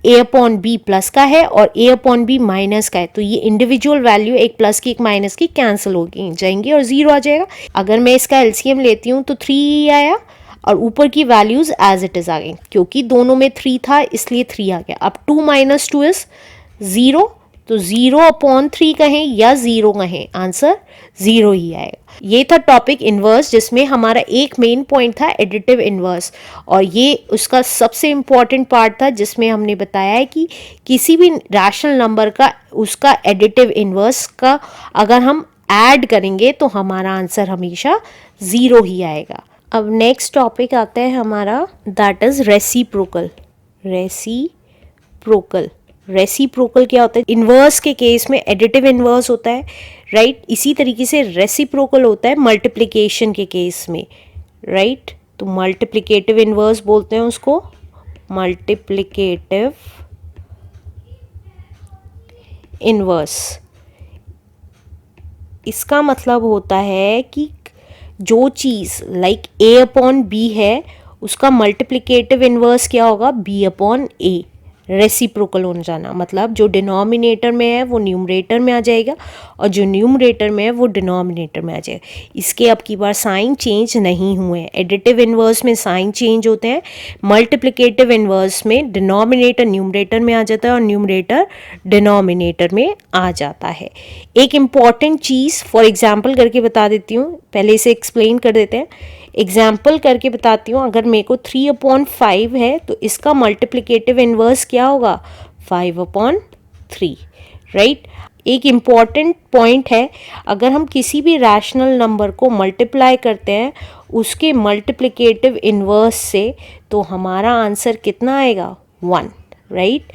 a/b प्लस का है और a/b माइनस का है तो ये इंडिविजुअल वैल्यू एक प्लस की एक माइनस की कैंसिल हो जाएंगी और 0 आ जाएगा। अगर मैं इसका एलसीएम लेती हूँ तो 3 आया और ऊपर की वैल्यूज एज इट इज आ गई, क्योंकि दोनों में 3 था इसलिए 3 आ गया। अब 2 - 2 इज 0, तो 0/3 कहें या 0 कहें, आंसर 0 ही आएगा। ये था टॉपिक इन्वर्स, जिसमें हमारा एक मेन पॉइंट था एडिटिव इन्वर्स, और ये उसका सबसे इम्पॉर्टेंट पार्ट था जिसमें हमने बताया है कि किसी भी रैशनल नंबर का उसका एडिटिव इन्वर्स का अगर हम ऐड करेंगे तो हमारा आंसर हमेशा 0 ही आएगा। अब नेक्स्ट टॉपिक आता है हमारा, दैट इज रेसिप्रोकल। रेसिप्रोकल क्या होता है? इन्वर्स के केस में एडिटिव इन्वर्स होता है, राइट। इसी तरीके से रेसिप्रोकल होता है मल्टीप्लिकेशन के केस में, राइट। तो मल्टीप्लिकेटिव इन्वर्स बोलते हैं उसको, मल्टीप्लिकेटिव इन्वर्स। इसका मतलब होता है कि जो चीज़ लाइक a/b है उसका मल्टीप्लिकेटिव इन्वर्स क्या होगा? b/a। रेसिप्रोकल होने जाना मतलब जो डिनोमिनेटर में है वो न्यूमरेटर में आ जाएगा और जो न्यूमरेटर में है वो डिनोमिनेटर में आ जाएगा। इसके अब की बार साइन चेंज नहीं हुए हैं। एडिटिव इन्वर्स में साइन चेंज होते हैं, मल्टीप्लिकेटिव इन्वर्स में डिनोमिनेटर न्यूमरेटर में आ जाता है और न्यूमरेटर डिनोमिनेटर में आ जाता है। एक इम्पॉर्टेंट चीज़ फॉर एग्जाम्पल करके बता देती हूँ, पहले इसे एक्सप्लेन कर देते हैं। एग्जाम्पल करके बताती हूँ, अगर मेरे को 3/5 है तो इसका मल्टीप्लिकेटिव इन्वर्स क्या होगा? 5/3, राइट। एक इम्पॉर्टेंट पॉइंट है, अगर हम किसी भी रैशनल नंबर को मल्टीप्लाई करते हैं उसके मल्टीप्लिकेटिव इन्वर्स से तो हमारा आंसर कितना आएगा? 1, राइट।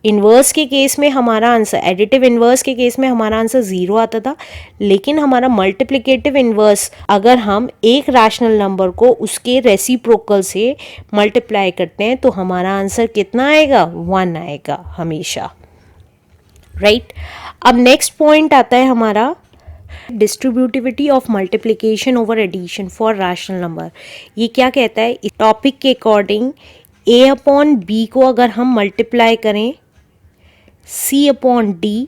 इन्वर्स के केस में हमारा आंसर, एडिटिव इन्वर्स के केस में हमारा आंसर 0 आता था, लेकिन हमारा मल्टीप्लिकेटिव इन्वर्स अगर हम एक रैशनल नंबर को उसके रेसिप्रोकल से मल्टीप्लाई करते हैं तो हमारा आंसर कितना आएगा? 1 आएगा हमेशा, राइट। अब नेक्स्ट पॉइंट आता है हमारा distributivity of multiplication over addition for rational number. ये क्या कहता है? इस टॉपिक के अकॉर्डिंग a/b को अगर हम मल्टीप्लाई करें c/d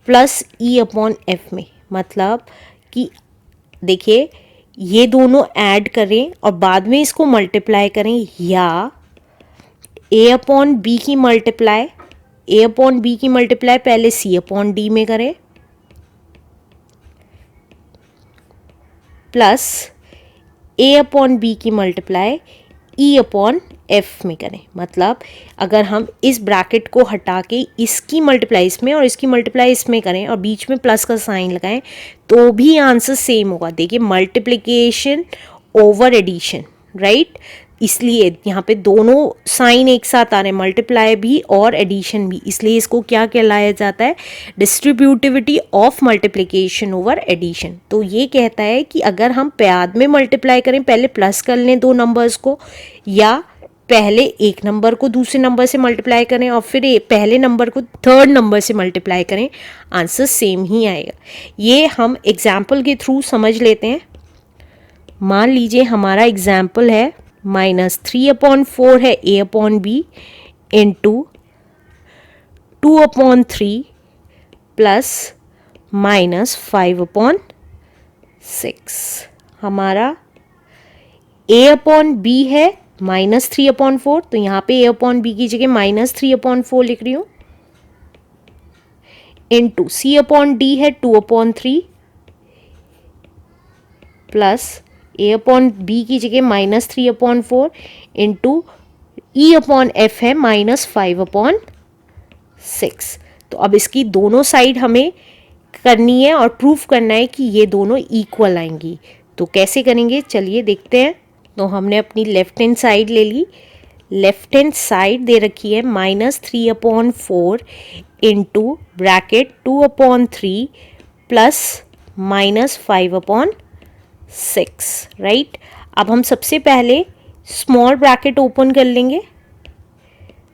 प्लस e/f में, मतलब कि देखिए ये दोनों ऐड करें और बाद में इसको मल्टीप्लाई करें, या a/b की मल्टीप्लाई पहले c/d में करें प्लस a/b की मल्टीप्लाई e/f में करें। मतलब अगर हम इस ब्रैकेट को हटा के इसकी मल्टीप्लाई इसमें और इसकी मल्टीप्लाई इसमें करें और बीच में प्लस का साइन लगाएं तो भी आंसर सेम होगा। देखिए मल्टीप्लिकेशन ओवर एडिशन, राइट। इसलिए यहाँ पे दोनों साइन एक साथ आ रहे हैं, मल्टीप्लाई भी और एडिशन भी, इसलिए इसको क्या कहलाया जाता है? Distributivity of multiplication over addition. तो ये कहता है कि अगर हम बाद में मल्टीप्लाई करें, पहले प्लस कर लें दो नंबर्स को, या पहले एक नंबर को दूसरे नंबर से मल्टीप्लाई करें और फिर पहले नंबर को थर्ड नंबर से मल्टीप्लाई करें, आंसर सेम ही आएगा। ये हम एग्जाम्पल के थ्रू समझ लेते हैं। मान लीजिए हमारा एग्जाम्पल है -3/4 है a/b इंटू 2/3 प्लस -5/6। हमारा a/b है -3/4, तो यहाँ पे a/b की जगह -3/4 लिख रही हूँ, इंटू c/d है 2/3 प्लस a/b की जगह -3/4 इंटू e/f है -5/6। तो अब इसकी दोनों साइड हमें करनी है और प्रूफ करना है कि ये दोनों इक्वल आएंगी। तो कैसे करेंगे चलिए देखते हैं। तो हमने अपनी लेफ्ट हैंड साइड ले ली, लेफ्ट हैंड साइड दे रखी है -3/4 इंटू ब्रैकेट 2/3 प्लस -5/6, राइट। अब हम सबसे पहले स्मॉल ब्रैकेट ओपन कर लेंगे,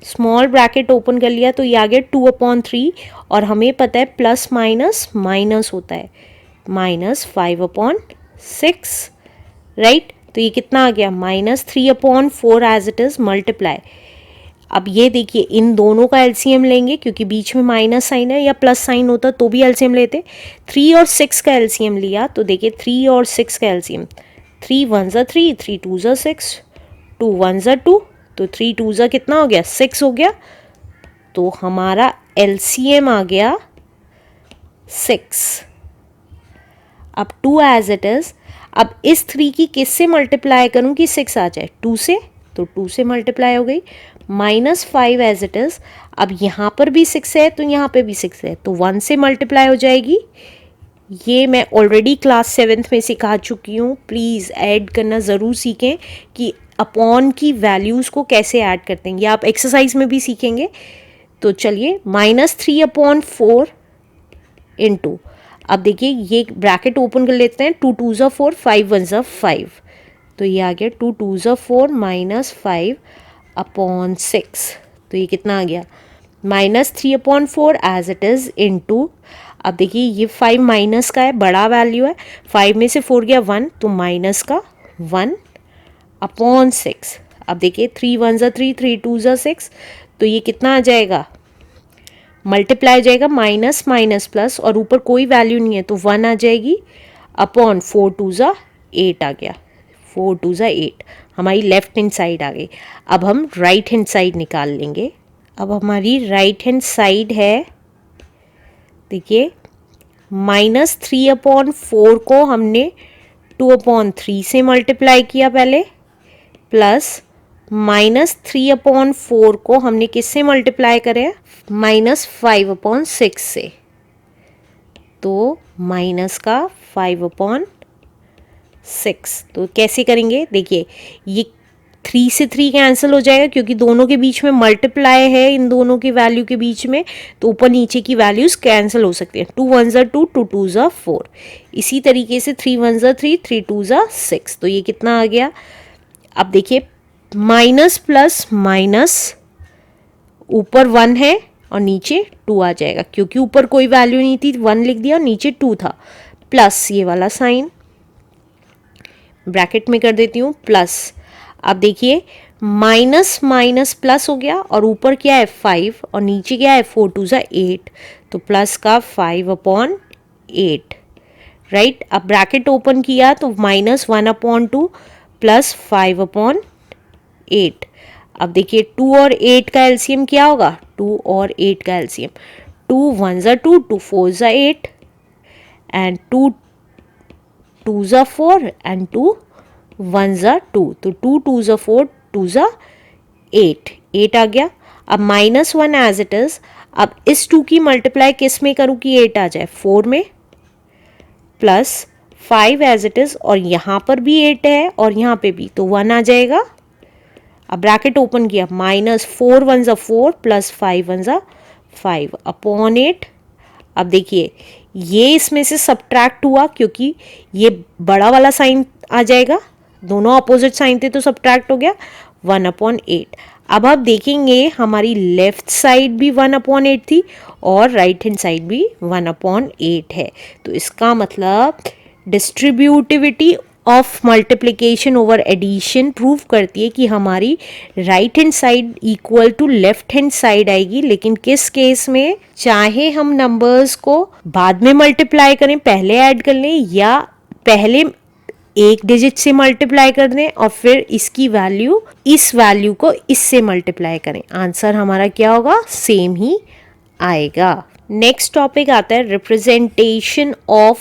स्मॉल ब्रैकेट ओपन कर लिया तो ये आ गया 2/3 और हमें पता है प्लस माइनस माइनस होता है, -5/6, राइट। तो ये कितना आ गया -3/4 एज इट इज़ मल्टीप्लाई। अब ये देखिए इन दोनों का एलसीएम लेंगे क्योंकि बीच में माइनस साइन है, या प्लस साइन होता तो भी एलसीएम लेते। 3 और 6 का एलसीएम लिया तो देखिए 3 और 6 का एलसीएम, 3 1 3, 3 2 6, 2 1 2, तो 3 2 कितना हो गया 6 हो गया। तो हमारा एलसीएम आ गया 6। अब 2 एज इट इज़, अब इस 3 की किससे मल्टीप्लाई करूं कि 6 आ जाए, 2 से, तो 2 से मल्टीप्लाई हो गई। -5 एज इट इज़, अब यहाँ पर भी 6 है तो यहाँ पे भी 6 है तो 1 से मल्टीप्लाई हो जाएगी। ये मैं ऑलरेडी क्लास 7th में सिखा चुकी हूँ, प्लीज़ ऐड करना ज़रूर सीखें कि अपॉन की वैल्यूज़ को कैसे ऐड करते हैं, ये आप एक्सरसाइज में भी सीखेंगे। तो चलिए -3/4 इंटू, अब देखिए ये ब्रैकेट ओपन कर लेते हैं, 2 2 4, 5 1 5, तो ये आ गया 2 2 4 -5/6, तो ये कितना आ गया -3/4 एज इट इज़ इंटू। अब देखिए ये 5 माइनस का है, बड़ा वैल्यू है, 5 में से 4 गया 1 तो माइनस का 1/6। अब देखिए 3 1 3, 3 2 6, तो ये कितना आ जाएगा, मल्टीप्लाई जाएगा माइनस माइनस प्लस और ऊपर कोई वैल्यू नहीं है तो 1 आ जाएगी अपॉन 4 2 8 आ गया, 4 2 8 हमारी लेफ्ट हैंड साइड आ गई। अब हम राइट हैंड साइड निकाल लेंगे। अब हमारी राइट हैंड साइड है, देखिए -3/4 को हमने 2/3 से मल्टीप्लाई किया पहले, प्लस -3/4 को हमने किससे मल्टीप्लाई करें, -5/6 से, तो माइनस का 5/6। तो कैसे करेंगे, देखिए ये 3 से 3 कैंसिल हो जाएगा क्योंकि दोनों के बीच में मल्टीप्लाई है, इन दोनों की वैल्यू के बीच में, तो ऊपर नीचे की वैल्यूज कैंसिल हो सकती हैं। 2 1 2, 2 2 4, इसी तरीके से 3 1 3, 3 2 6, तो ये कितना आ गया। अब देखिए माइनस प्लस माइनस, ऊपर 1 है और नीचे 2 आ जाएगा क्योंकि ऊपर कोई वैल्यू नहीं थी, 1 लिख दिया और नीचे 2 था, प्लस ये वाला साइन ब्रैकेट में कर देती हूँ प्लस। अब देखिए माइनस माइनस प्लस हो गया और ऊपर क्या है 5 और नीचे क्या है 4 2 8, तो प्लस का 5/8, राइट। अब ब्रैकेट ओपन किया तो -1/2 प्लस 5/8। अब देखिए 2 और 8 का एलसीएम क्या होगा, 2 और 8 का एलसीएम, 2 1 2, 2 4 8 एंड 2 2 4 एंड 2 1 2, तो 2 2 4, 2 8, 8 आ गया। अब -1 एज इट इज, अब इस 2 की मल्टीप्लाई किस में करूँ कि 8 आ जाए, 4 में, प्लस 5 एज इट इज, और यहाँ पर भी 8 है और यहाँ पे भी, तो 1 आ जाएगा। अब ब्रैकेट ओपन किया, -4 1 4 प्लस 5 1 5 अपॉन 8। अब देखिए ये इसमें से सब्ट्रैक्ट हुआ क्योंकि ये बड़ा वाला साइन आ जाएगा, दोनों अपोजिट साइन थे तो सब्ट्रैक्ट हो गया 1/8। अब आप देखेंगे हमारी लेफ्ट साइड भी 1/8 थी और राइट हैंड साइड भी 1/8 है, तो इसका मतलब distributivity of multiplication over addition prove करती है कि हमारी right hand side equal to left hand side आएगी। लेकिन किस केस में, चाहे हम नंबर्स को बाद में मल्टीप्लाई करें, पहले ऐड कर लें, या पहले एक डिजिट से मल्टीप्लाई कर दें और फिर इसकी वैल्यू, इस वैल्यू को इससे मल्टीप्लाई करें, आंसर हमारा क्या होगा, सेम ही आएगा। नेक्स्ट टॉपिक आता है representation of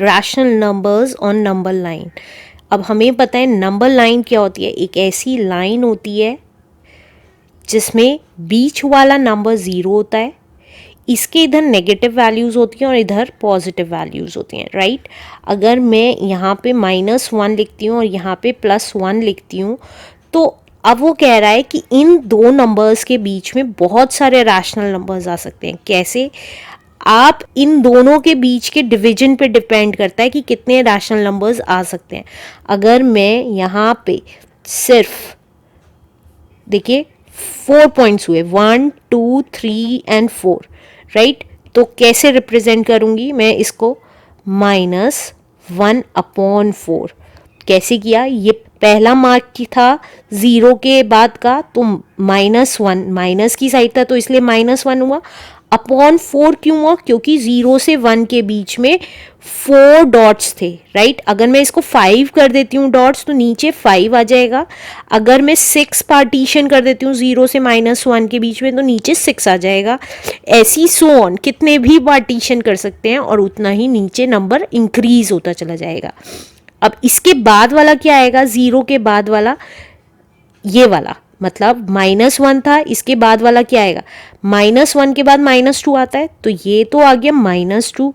rational numbers on number line. अब हमें पता है नंबर लाइन क्या होती है, एक ऐसी लाइन होती है जिसमें बीच वाला नंबर 0 होता है, इसके इधर नेगेटिव वैल्यूज़ होती हैं और इधर पॉजिटिव वैल्यूज़ होती हैं, राइट। अगर मैं यहाँ पे -1 लिखती हूँ और यहाँ पे +1 लिखती हूँ, तो अब वो कह रहा है कि इन दो नंबर्स के बीच में बहुत सारे रैशनल नंबर्स आ सकते हैं। कैसे, आप इन दोनों के बीच के डिवीजन पे डिपेंड करता है कि कितने रैशनल नंबर्स आ सकते हैं। अगर मैं यहाँ पे सिर्फ देखिए 4 पॉइंट्स हुए, 1 2 3 एंड 4, राइट। तो कैसे रिप्रेजेंट करूंगी मैं इसको, -1/4। कैसे किया, ये पहला मार्क की था 0 के बाद का, तो -1 माइनस की साइड था तो इसलिए -1 हुआ। अपॉन 4 क्यों हुआ, क्योंकि 0 से 1 के बीच में 4 डॉट्स थे, राइट। अगर मैं इसको 5 कर देती हूँ डॉट्स तो नीचे 5 आ जाएगा। अगर मैं 6 पार्टीशन कर देती हूँ 0 से -1 के बीच में तो नीचे 6 आ जाएगा। ऐसी सो ऑन, कितने भी पार्टीशन कर सकते हैं और उतना ही नीचे नंबर इंक्रीज होता चला जाएगा। अब इसके बाद वाला क्या आएगा, 0 के बाद वाला, ये वाला मतलब -1 था, इसके बाद वाला क्या आएगा, -1 के बाद -2 आता है, तो ये तो आ गया -2।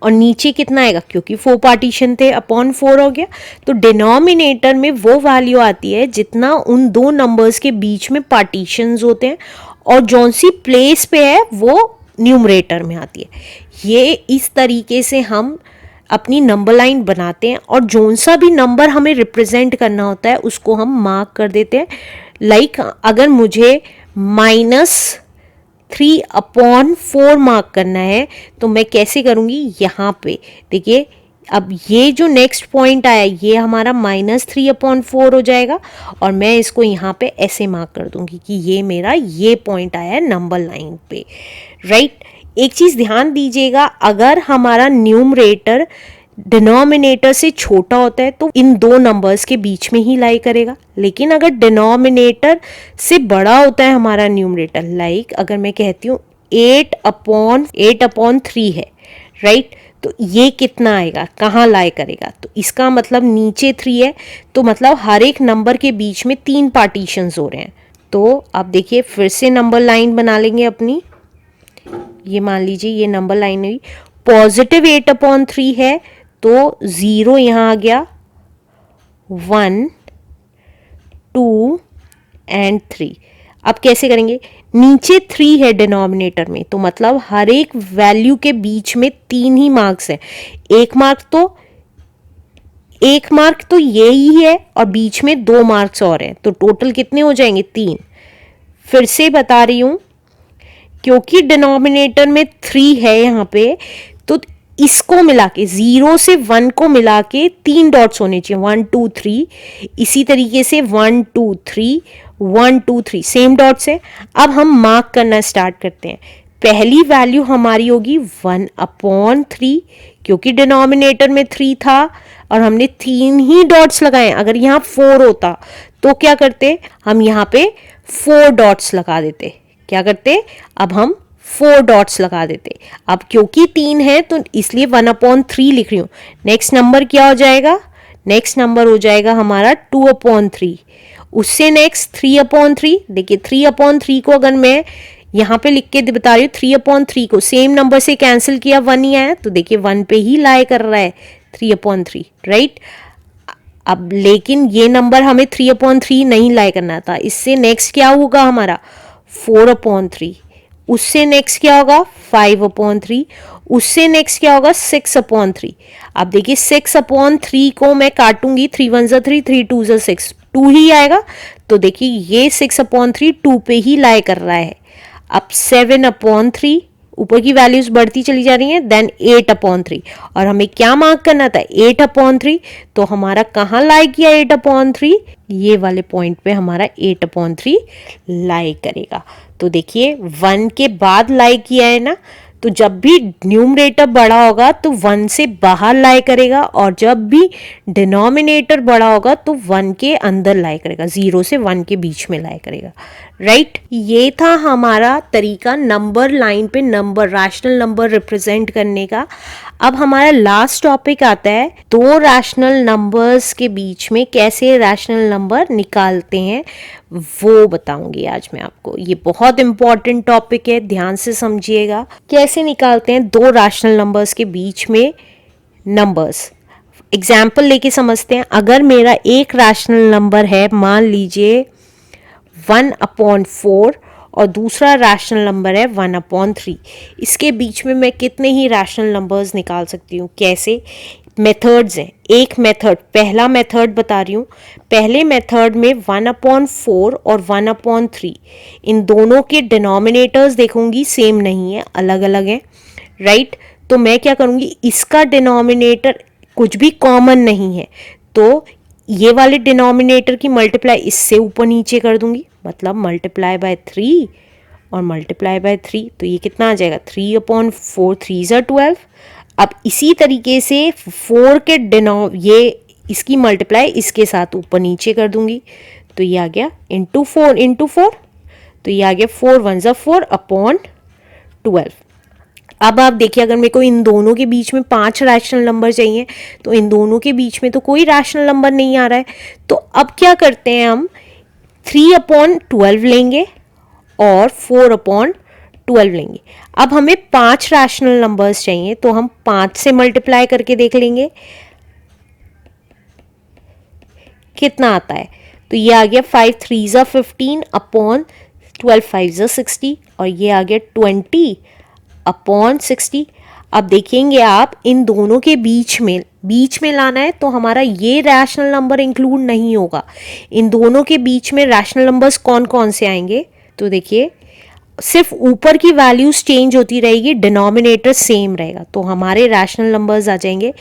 और नीचे कितना आएगा, क्योंकि 4 पार्टीशन थे, अपॉन 4 हो गया। तो डिनोमिनेटर में वो वैल्यू आती है जितना उन दो नंबर्स के बीच में पार्टीशंस होते हैं, और जौन सी प्लेस पे है वो न्यूमरेटर में आती है। ये इस तरीके से हम अपनी नंबर लाइन बनाते हैं, और जौन सा भी नंबर हमें रिप्रेजेंट करना होता है उसको हम मार्क कर देते हैं। लाइक अगर मुझे -3/4 मार्क करना है तो मैं कैसे करूँगी, यहाँ पे देखिए, अब ये जो नेक्स्ट पॉइंट आया ये हमारा -3/4 हो जाएगा, और मैं इसको यहाँ पे ऐसे मार्क कर दूंगी कि ये मेरा ये पॉइंट आया है नंबर लाइन पे, राइट। एक चीज़ ध्यान दीजिएगा, अगर हमारा न्यूमरेटर डिनोमिनेटर से छोटा होता है तो इन दो नंबर्स के बीच में ही लाई करेगा, लेकिन अगर डिनोमिनेटर से बड़ा होता है हमारा न्यूमरेटर, लाइक अगर मैं कहती हूँ 8/3 है, राइट, तो ये कितना आएगा, कहाँ लाई करेगा, तो इसका मतलब नीचे 3 है, तो मतलब हर एक नंबर के बीच में 3 पार्टीशंस हो रहे हैं। तो आप देखिए फिर से नंबर लाइन बना लेंगे अपनी, ये मान लीजिए ये नंबर लाइन हुई, +8/3 है तो 0 यहाँ आ गया, 1 2 एंड 3। अब कैसे करेंगे, नीचे 3 है डिनोमिनेटर में, तो मतलब हर एक वैल्यू के बीच में 3 ही मार्क्स है। एक मार्क तो ये ही है और बीच में 2 मार्क्स और हैं, तो टोटल कितने हो जाएंगे, 3। फिर से बता रही हूं, क्योंकि डिनोमिनेटर में 3 है यहाँ पे, तो इसको मिला के 0 से 1 को मिला के 3 डॉट्स होने चाहिए, 1 2 3। इसी तरीके से 1 2 3 1 2 3 सेम डॉट्स है। अब हम मार्क करना स्टार्ट करते हैं। पहली वैल्यू हमारी होगी 1/3, क्योंकि डिनोमिनेटर में 3 था और हमने 3 ही डॉट्स लगाए। अगर यहाँ 4 होता तो क्या करते, हम यहाँ पे 4 डॉट्स लगा देते। क्या करते, अब हम 4 डॉट्स लगा देते। अब क्योंकि 3 है तो इसलिए 1/3 लिख रही हूँ। नेक्स्ट नंबर क्या हो जाएगा, नेक्स्ट नंबर हो जाएगा हमारा 2/3। उससे नेक्स्ट 3/3। देखिए 3/3 को अगर मैं यहाँ पे लिख के बता रही हूँ, 3/3 को सेम नंबर से कैंसिल किया, 1 ही आया, तो देखिए 1 पे ही लाई कर रहा है 3/3, राइट। अब लेकिन ये नंबर हमें 3/3 नहीं लाई करना था। इससे नेक्स्ट क्या होगा हमारा 4/3। उससे नेक्स्ट क्या होगा 5/3। उससे नेक्स्ट क्या होगा 6/3। अब देखिए 6/3 को मैं काटूंगी, 3 1 3 3 2 6, 2 ही आएगा, तो देखिए ये 6/3 2 पे ही लाई कर रहा है। अब 7/3, ऊपर की वैल्यूज बढ़ती चली जा रही हैं, देन 8/3, और हमें क्या मार्क करना था 8/3, तो हमारा कहाँ लाई किया 8/3, ये वाले पॉइंट पे हमारा 8/3 लाई करेगा। तो देखिए 1 के बाद लाई किया है ना, तो जब भी न्यूमरेटर बड़ा होगा तो 1 से बाहर लाई करेगा, और जब भी डिनोमिनेटर बड़ा होगा तो 1 के अंदर लाई करेगा, 0 से 1 के बीच में लाई करेगा, राइट। ये था हमारा तरीका नंबर लाइन पे नंबर, रैशनल नंबर रिप्रेजेंट करने का। अब हमारा लास्ट टॉपिक आता है, दो रैशनल नंबर्स के बीच में कैसे रैशनल नंबर निकालते हैं, वो बताऊंगी आज मैं आपको। ये बहुत इंपॉर्टेंट टॉपिक है, ध्यान से समझिएगा। कैसे निकालते हैं दो रैशनल नंबर्स के बीच में नंबर्स। एग्जाम्पल लेके समझते हैं। अगर मेरा एक रैशनल नंबर है, मान लीजिए 1/4, और दूसरा रैशनल नंबर है 1/3, इसके बीच में मैं कितने ही रैशनल नंबर्स निकाल सकती हूँ। कैसे, मेथड्स हैं। एक मेथड, पहला मेथड बता रही हूँ, पहले मेथड में 1/4 और 1/3 इन दोनों के डिनोमिनेटर्स देखूंगी सेम नहीं है, अलग अलग हैं, राइट। तो मैं क्या करूँगी, इसका डिनोमिनेटर कुछ भी कॉमन नहीं है, तो ये वाले डिनोमिनेटर की मल्टीप्लाई इससे ऊपर नीचे कर दूंगी, मतलब मल्टीप्लाई बाय 3 और मल्टीप्लाई बाय 3, तो ये कितना आ जाएगा 3/4, 3 ज़ा 12। अब इसी तरीके से 4 के ये इसकी मल्टीप्लाई इसके साथ ऊपर नीचे कर दूंगी, तो ये आ गया इंटू 4, तो ये आ गया 4 1 ज़ा 4 अपॉन 12। अब आप देखिए, अगर मेरे को इन दोनों के बीच में 5 रैशनल नंबर चाहिए, तो इन दोनों के बीच में तो कोई रैशनल नंबर नहीं आ रहा है, तो अब क्या करते हैं हम 3/12 लेंगे और 4/12 लेंगे। अब हमें 5 रैशनल नंबर्स चाहिए, तो हम 5 से मल्टीप्लाई करके देख लेंगे कितना आता है। तो ये आ गया 5 3 ज़ा 15 अपॉन 12 5 ज़ा 60, और ये आ गया 20/60। अब देखेंगे आप इन दोनों के बीच में लाना है, तो हमारा ये रैशनल नंबर इंक्लूड नहीं होगा। इन दोनों के बीच में रैशनल नंबर्स कौन कौन से आएंगे, तो देखिए सिर्फ ऊपर की वैल्यूज चेंज होती रहेगी, डिनोमिनेटर सेम रहेगा। तो हमारे रैशनल नंबर्स आ जाएंगे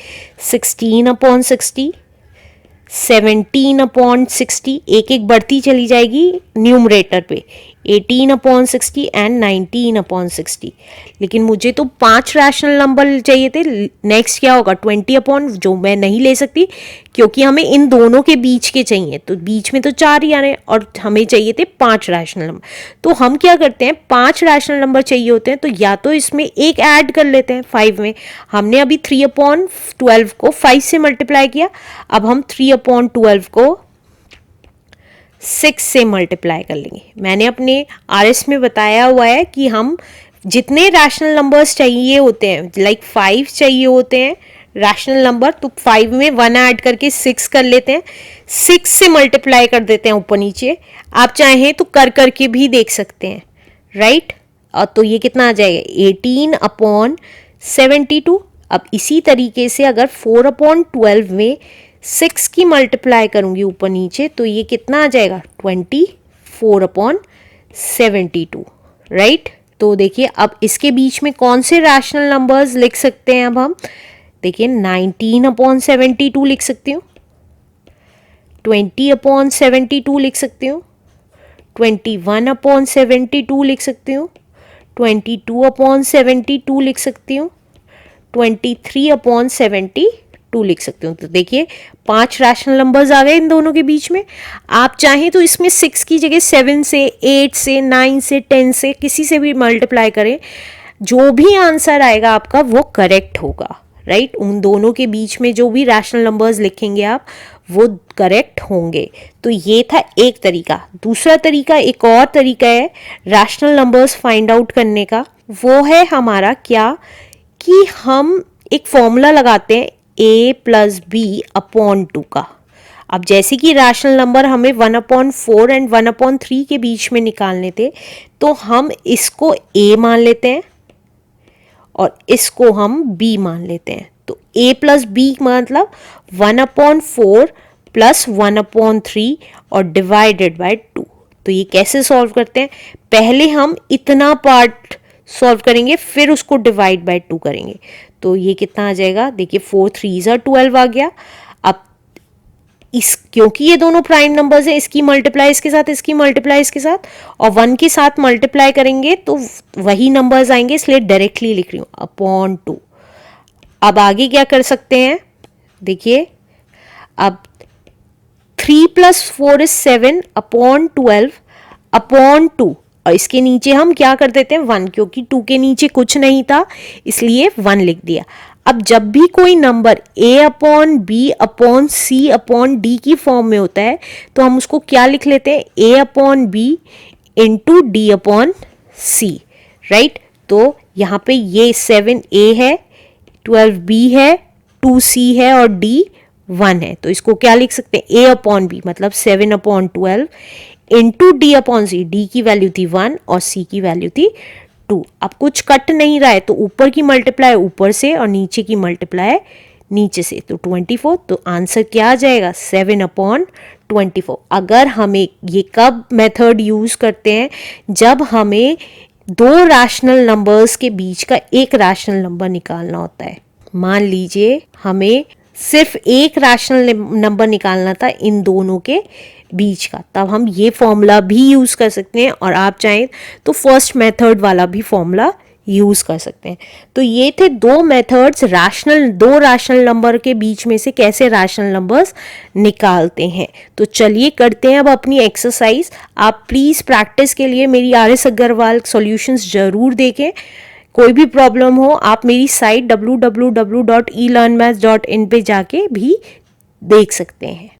16/60, 17/60, एक एक बढ़ती चली जाएगी न्यूमरेटर पे, 18/60 एंड 19/60। लेकिन मुझे तो 5 रैशनल नंबर चाहिए थे। नेक्स्ट क्या होगा 20 जो मैं नहीं ले सकती, क्योंकि हमें इन दोनों के बीच के चाहिए, तो बीच में तो 4 ही आने और हमें चाहिए थे 5 रैशनल नंबर। तो हम क्या करते हैं, 5 रैशनल नंबर चाहिए होते हैं, तो या तो इसमें एक ऐड कर लेते हैं 5 में। हमने अभी 3/12 को 5 से मल्टीप्लाई किया, अब हम 3/12 को 6 से मल्टीप्लाई कर लेंगे। मैंने अपने RS में बताया हुआ है कि हम जितने रैशनल नंबर्स चाहिए होते हैं, लाइक 5 चाहिए होते हैं रैशनल नंबर, तो 5 में 1 ऐड करके 6 कर लेते हैं, 6 से मल्टीप्लाई कर देते हैं ऊपर नीचे। आप चाहें तो कर करके भी देख सकते हैं, राइट। और तो ये कितना आ जाएगा 18/72। अब इसी तरीके से अगर 4/12 में 6 की मल्टीप्लाई करूंगी ऊपर नीचे, तो ये कितना आ जाएगा 24/72, राइट। तो देखिए अब इसके बीच में कौन से रैशनल नंबर्स लिख सकते हैं, अब हम देखिए 19/72 लिख सकती हूँ, 20/72 लिख सकती हूँ, 21/72 लिख सकती हूँ, 22/72 लिख सकती हूँ, 23/72 लिख सकती हूँ। तो देखिए 5 रैशनल नंबर्स आ गए इन दोनों के बीच में। आप चाहें तो इसमें 6 की जगह 7 से, 8 से, 9 से, 10 से किसी से भी मल्टीप्लाई करें, जो भी आंसर आएगा आपका वो करेक्ट होगा, राइट। उन दोनों के बीच में जो भी रैशनल नंबर्स लिखेंगे आप वो करेक्ट होंगे। तो ये था एक तरीका। दूसरा तरीका, एक और तरीका है रैशनल नंबर्स फाइंड आउट करने का, वो है हमारा क्या कि हम एक फॉर्मूला लगाते हैं a+b/2 का। अब जैसे कि रैशनल नंबर हमें 1/4 एंड 1/3 के बीच में निकालने थे, तो हम इसको a मान लेते हैं और इसको हम b मान लेते हैं। तो a+b मतलब 1/4 + 1/3 और डिवाइडेड बाय 2। तो ये कैसे सॉल्व करते हैं, पहले हम इतना पार्ट सॉल्व करेंगे, फिर उसको डिवाइड बाय 2 करेंगे। तो ये कितना आ जाएगा, देखिए 4 3 ज़ा 12 आ गया। अब क्योंकि ये दोनों प्राइम नंबर्स हैं, इसकी मल्टीप्लाई इसके साथ, इसकी मल्टीप्लाई इसके साथ, और 1 के साथ मल्टीप्लाई करेंगे तो वही नंबर्स आएंगे, इसलिए डायरेक्टली लिख रही हूँ /2। अब आगे क्या कर सकते हैं, देखिए अब 3 + 4 = 7/12/2, और इसके नीचे हम क्या कर देते हैं 1, क्योंकि 2 के नीचे कुछ नहीं था इसलिए 1 लिख दिया। अब जब भी कोई नंबर a/b/c/d की फॉर्म में होता है, तो हम उसको क्या लिख लेते हैं a/b × d/c, राइट। तो यहाँ पे ये 7a है, 12b है, 2c है और d 1 है, तो इसको क्या लिख सकते हैं a/b मतलब 7/12 × d/c। d की वैल्यू थी 1 और c की वैल्यू थी 2। अब कुछ कट नहीं रहा है, तो ऊपर की मल्टीप्लाई ऊपर से और नीचे की मल्टीप्लाई नीचे से, तो 24, तो आंसर क्या आ जाएगा 7/24। अगर हमें ये कब मेथड यूज़ करते हैं, जब हमें दो रैशनल नंबर्स के बीच का एक रैशनल नंबर निकालना होता है। मान लीजिए हमें सिर्फ एक रैशनल नंबर निकालना था इन दोनों के बीच का, तब हम ये फॉर्मूला भी यूज़ कर सकते हैं, और आप चाहें तो फर्स्ट मेथड वाला भी फॉर्मूला यूज़ कर सकते हैं। तो ये थे दो मेथड्स, दो रैशनल नंबर के बीच में से कैसे रैशनल नंबर्स निकालते हैं। तो चलिए करते हैं अब अपनी एक्सरसाइज। आप प्लीज़ प्रैक्टिस के लिए मेरी RS अग्रवाल सॉल्यूशंस ज़रूर देखें। कोई भी प्रॉब्लम हो आप मेरी साइट www.elearnmaths.in पे जाके भी देख सकते हैं।